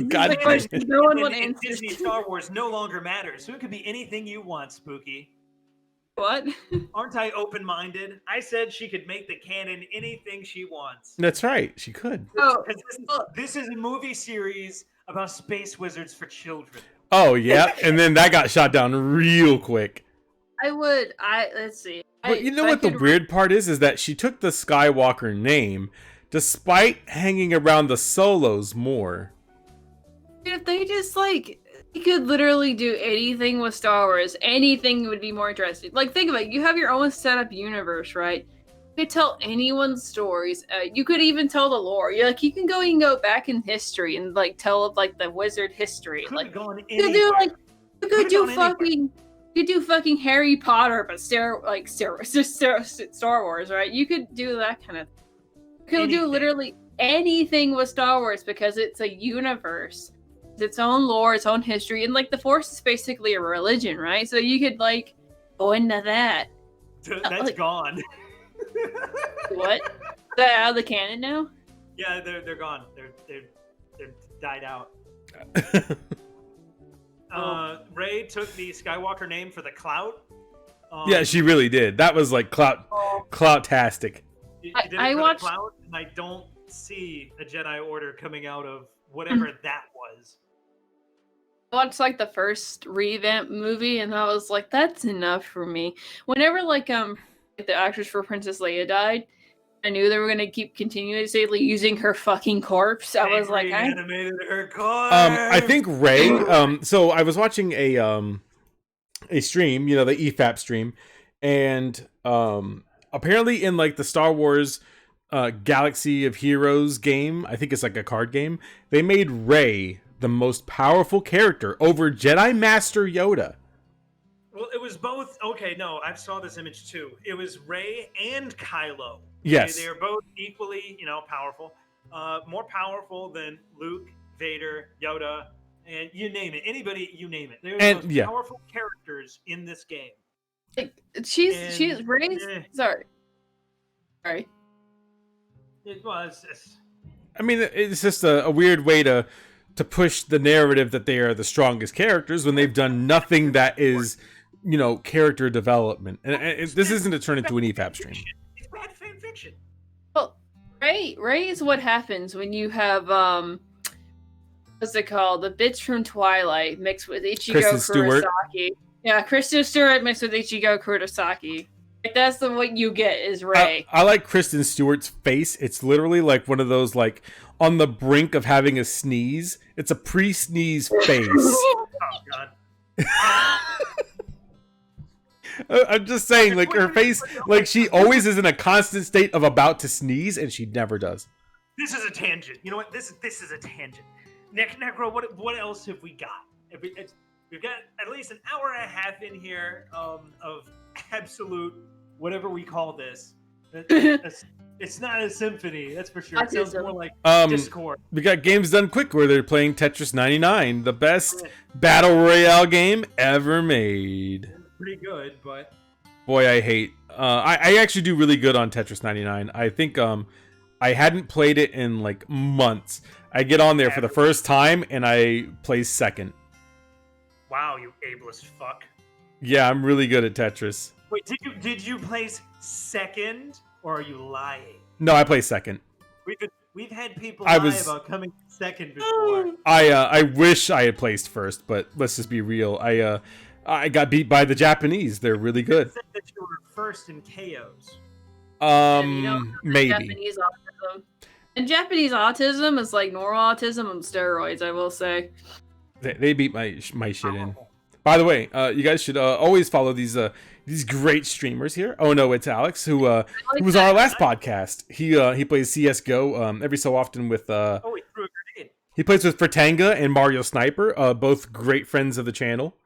God damn it. No one would answer. Disney Star Wars no longer matters, so it could be anything you want, Spooky. What? Aren't I open-minded? I said she could make the canon anything she wants. That's right. She could. Oh, This is a movie series about space wizards for children. Oh yeah, and then that got shot down real quick. let's see. But you know what the weird part is that she took the Skywalker name, despite hanging around the Solos more. If they just like, you could literally do anything with Star Wars. Anything would be more interesting. Like, think about it. You have your own setup universe, right? You could tell anyone's stories. You could even tell the lore. You can go back in history and like tell like the wizard history. Could Like, gone you could do like you could do fucking Harry Potter, but Star Wars, right? You could do that kind of. You could do literally anything with Star Wars because it's a universe. Its own lore, its own history, and like the Force is basically a religion, right? So you could like go into that. That's gone. What? Is that out of the canon now? Yeah, they're gone. They're died out. Rey took the Skywalker name for the clout. Yeah, she really did. That was like clout-tastic. I watched clout, and I don't see a Jedi Order coming out of whatever that was. I watched like the first revamp movie, and I was like, "That's enough for me." Whenever like the actress for Princess Leia died, I knew they were gonna keep continuously using her fucking corpse. I was like, "I animated her corpse." I think Rey. So I was watching a stream, the EFAP stream, and apparently in like the Star Wars Galaxy of Heroes game, I think it's like a card game, they made Rey the most powerful character over Jedi Master Yoda. Well, it was both. Okay, no, I saw this image too. It was Rey and Kylo. Yes. They are both equally, powerful. More powerful than Luke, Vader, Yoda, and you name it. Anybody, you name it. They're the most powerful characters in this game. Like, she's Rey's. Sorry. It was. I mean, it's just a weird way to push the narrative that they are the strongest characters when they've done nothing that is, character development. And this isn't to turn into an EFAP stream. It's bad fan fiction. Well, Rey is what happens when you have what's it called? The bits from Twilight mixed with Ichigo Kurosaki. Yeah, Kristen Stewart mixed with Ichigo Kurosaki. Like, that's what you get is Rey. I like Kristen Stewart's face. It's literally like one of those like on the brink of having a sneeze. It's a pre-sneeze face. Oh God. I'm just saying, like her face, like she always is in a constant state of about to sneeze, and she never does. This is a tangent. You know what? This is a tangent. Necro, what else have we got? We've got at least an hour and a half in here of absolute whatever we call this. It's not a symphony, that's for sure. It sounds more like Discord. We got Games Done Quick where they're playing Tetris 99, the best battle royale game ever made. Pretty good, but boy, I hate. I actually do really good on Tetris 99. I think I hadn't played it in like months. I get on there for the first time and I place second. Wow, you ableist fuck. Yeah, I'm really good at Tetris. Wait, did you place second, or are you lying? No, I play second. We've had people lie about coming second before. I wish I had placed first, but let's just be real. I got beat by the Japanese. They're really good. You said that you were first in KOs. Maybe. Japanese autism. And Japanese autism is like normal autism on steroids, I will say. They beat my shit in. By the way, you guys should always follow these great streamers here. Oh no, it's Alex who was on our last podcast. He plays CS:GO every so often with he threw a grenade. He plays with Fratanga and Mario Sniper, both great friends of the channel.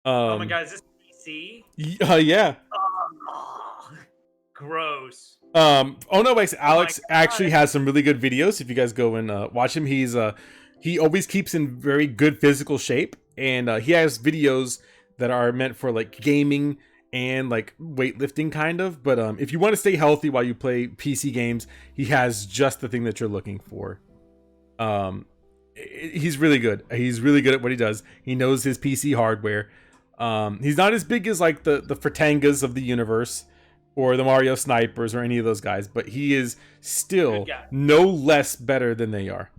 Oh my god, is this PC? Yeah. Gross. Oh no, Alex actually has some really good videos. If you guys go and watch him, he always keeps in very good physical shape, and he has videos that are meant for like gaming and like weightlifting kind of. But if you want to stay healthy while you play PC games, he has just the thing that you're looking for. He's really good. He's really good at what he does. He knows his PC hardware. He's not as big as like the Fratangas of the universe or the Mario Snipers or any of those guys, but he is still no less better than they are.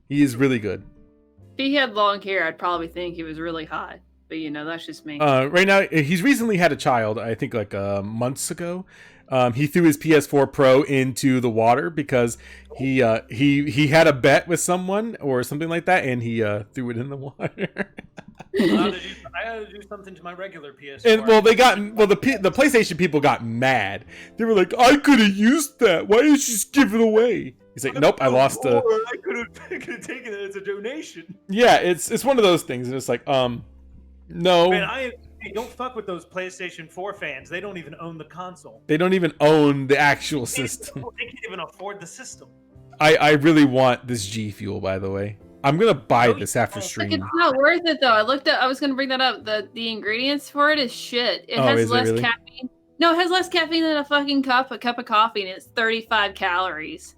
He is really good. If he had long hair, I'd probably think he was really hot. But you know, that's just me. Right now, he's recently had a child. I think like months ago. He threw his PS4 Pro into the water because he had a bet with someone or something like that, and he threw it in the water. I had to do something to my regular PS4. And the PlayStation people got mad. They were like, "I could have used that. Why did you just give it away?" He's like, "Nope, I lost the." I could have taken it as a donation. Yeah, it's one of those things, and it's like, no. Man, hey, don't fuck with those PlayStation 4 fans. They don't even own the console. They don't even own the actual system. They can't even afford the system. I really want this G Fuel, by the way. I'm gonna buy this after stream. Like, it's not worth it though. I was gonna bring that up. The ingredients for it is shit. It has less caffeine. No, it has less caffeine than a fucking cup of coffee, and it's 35 calories.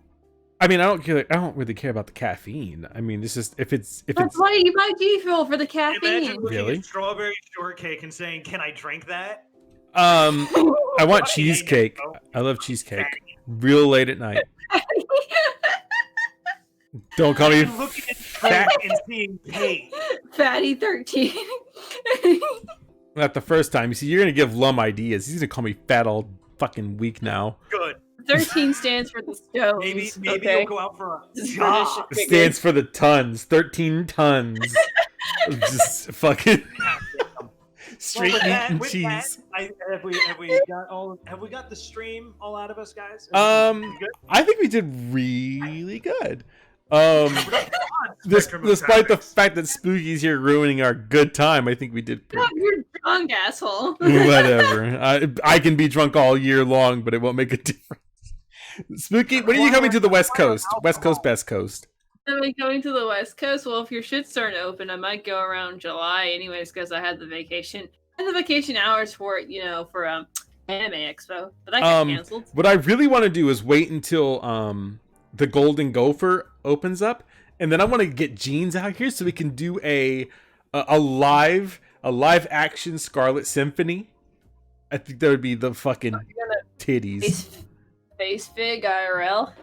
I mean, I don't really care about the caffeine. I mean, it's just if it's That's why you buy G Fuel, for the caffeine. Imagine looking Really? at strawberry shortcake and saying, "Can I drink that?" I want cheesecake. I love cheesecake. Real late at night. Don't call me looking at fat and seeing cake. Fatty 13. Not the first time. You see, you're gonna give Lum ideas. He's gonna call me fat all fucking week now. Good. 13 stands for the stones. Maybe okay? you'll go out for a This is jog. British. Stands for the tons. 13 tons. Just fucking straight meat and cheese. Have we got the stream all out of us, guys? I think we did really good. Despite the fact that Spooky's here ruining our good time, I think we did pretty God, you're drunk, asshole. Whatever. I can be drunk all year long, but it won't make a difference. Spooky, when are you coming to the West Coast? West Coast, Best Coast. Am I going to the West Coast? Well, if your shit's starting to open, I might go around July anyways, because I had the vacation. I had the vacation hours for it, for Anime Expo, but that got canceled. What I really want to do is wait until the Golden Gopher opens up, and then I want to get Jeans out here so we can do a live action Scarlet Symphony. I think that would be the fucking titties. Face fig IRL.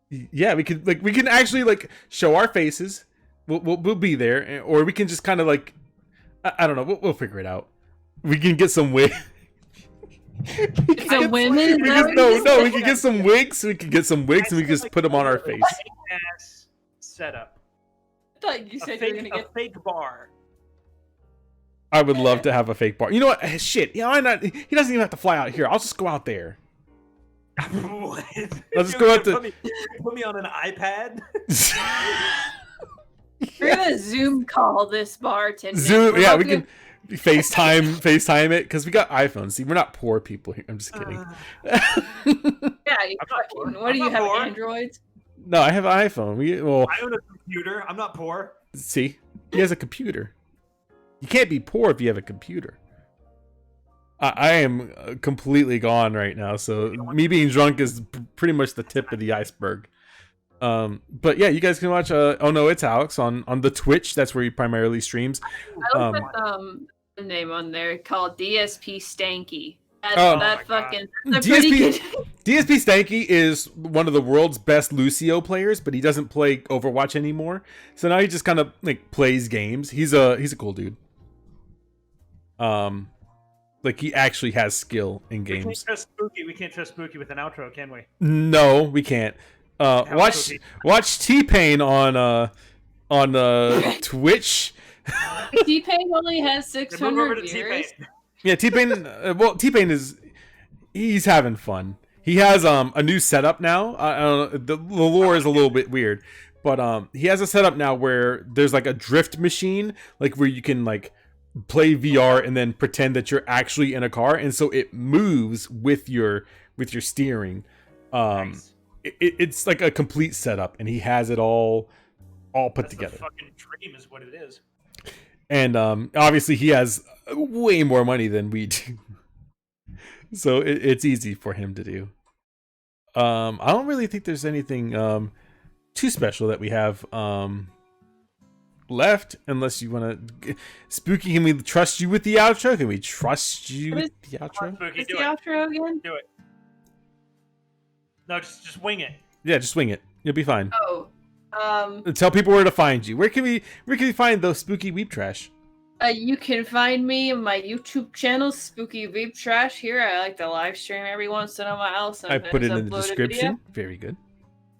Yeah, we can actually show our faces. We'll be there, or we can just kind of I don't know. We'll figure it out. We can get some wigs. Some women? We can get some wigs. We can get some wigs, and we can just put them on our face. Setup. I thought you said you were gonna get a fake bar. I would love to have a fake bar. You know what? Shit. Why not? He doesn't even have to fly out here. I'll just go out there. What? Let's just go out to. Put me on an iPad. We're gonna Zoom call this bartender. Zoom. Yeah, we can FaceTime it because we got iPhones. See, we're not poor people here. I'm just kidding. Yeah, you fucking, what do you have? Androids? No, I have an iPhone. I own a computer. I'm not poor. See, he has a computer. You can't be poor if you have a computer. I am completely gone right now, so me being drunk is pretty much the tip of the iceberg. But yeah, you guys can watch Oh No, It's Alex on the Twitch. That's where he primarily streams. I like the name on there called DSP Stanky. That's pretty good. DSP Stanky is one of the world's best Lucio players, but he doesn't play Overwatch anymore. So now he just kind of like plays games. He's a cool dude. Like he actually has skill in games. We can't trust Spooky with an outro, can we? No, we can't. Watch T-Pain on Twitch. T-Pain only has 600 viewers. Yeah, T-Pain. T-Pain he's having fun. He has a new setup now. I don't know, the lore is a little bit weird, but he has a setup now where there's like a drift machine, like where you can like play VR and then pretend that you're actually in a car, and so it moves with your steering. Nice. It's like a complete setup, and he has it all put together. Fucking dream is what it is. And obviously he has way more money than we do, so it's easy for him to do. I don't really think there's anything too special that we have left, unless you want to. Spooky, can we trust you with the outro? Can we trust you with the outro? Spooky, What's the outro again? Do it. No, just wing it. Yeah, just wing it. You'll be fine. Oh, Tell people where to find you. Where can we find those SpookyWeebTrash? You can find me on my YouTube channel, SpookyWeebTrash. Here, I like to live stream every once in a while. I put it in the upload a description. video. Very good.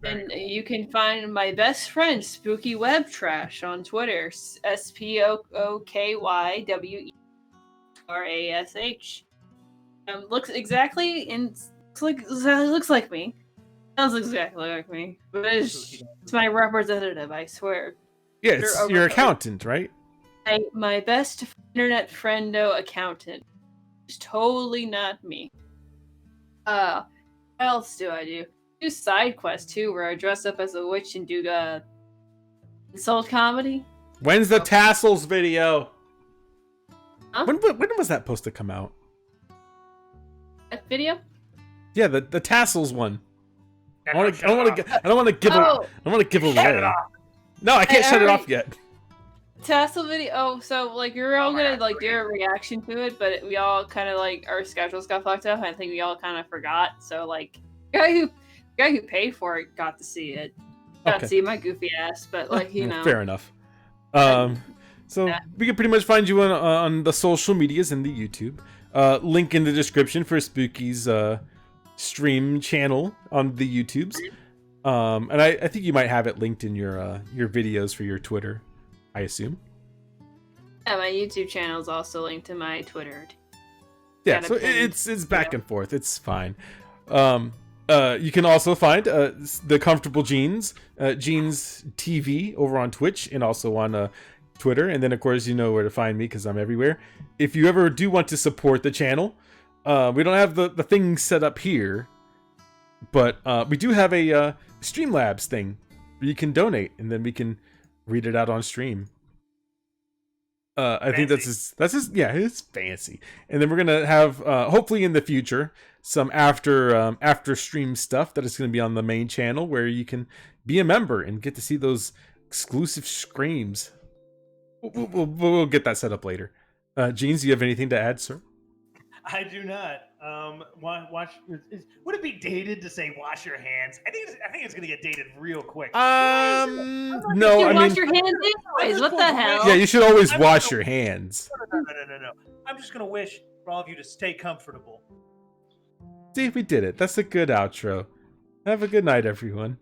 And you can find my best friend, SpookyWebTrash, on Twitter. SpookyWeebTrash. Looks exactly and looks like me. Sounds exactly like me, but it's my representative. I swear. Yeah, it's your accountant, right? My best internet friendo accountant. It's totally not me. What else do I do? Do side quests too, where I dress up as a witch and do insult comedy. When's the tassels video? Huh? When was that supposed to come out? That video? Yeah, the tassels one. I don't want to give away. No, I can't shut it off yet. Tassel video. Oh, so like you're all gonna like do a reaction to it, but we all kind of like our schedules got fucked up. I think we all kind of forgot. So like, the guy who paid for it got to see it. Got to see my goofy ass, but like you know. Fair enough. So we can pretty much find you on the social medias and the YouTube. Link in the description for Spooky's stream channel on the YouTubes. And I think you might have it linked in your videos for your Twitter, I assume. Yeah, my YouTube channel is also linked to my Twitter. Yeah, so it's back and forth. It's fine. You can also find the Comfortable Jeans, Jeans TV over on Twitch and also on Twitter. And then, of course, you know where to find me because I'm everywhere. If you ever do want to support the channel, we don't have the thing set up here, but we do have a Streamlabs thing where you can donate and then we can read it out on stream. I think that's yeah, it's fancy. And then we're gonna have hopefully in the future some after stream stuff that is gonna be on the main channel where you can be a member and get to see those exclusive screams. We'll get that set up later. Jeans, do you have anything to add, sir? I do not. Would it be dated to say wash your hands? I think it's gonna get dated real quick. No. You wash your hands anyways. What the hell? Yeah, you should always wash your hands. No. I'm just gonna wish for all of you to stay comfortable. See, we did it. That's a good outro. Have a good night, everyone.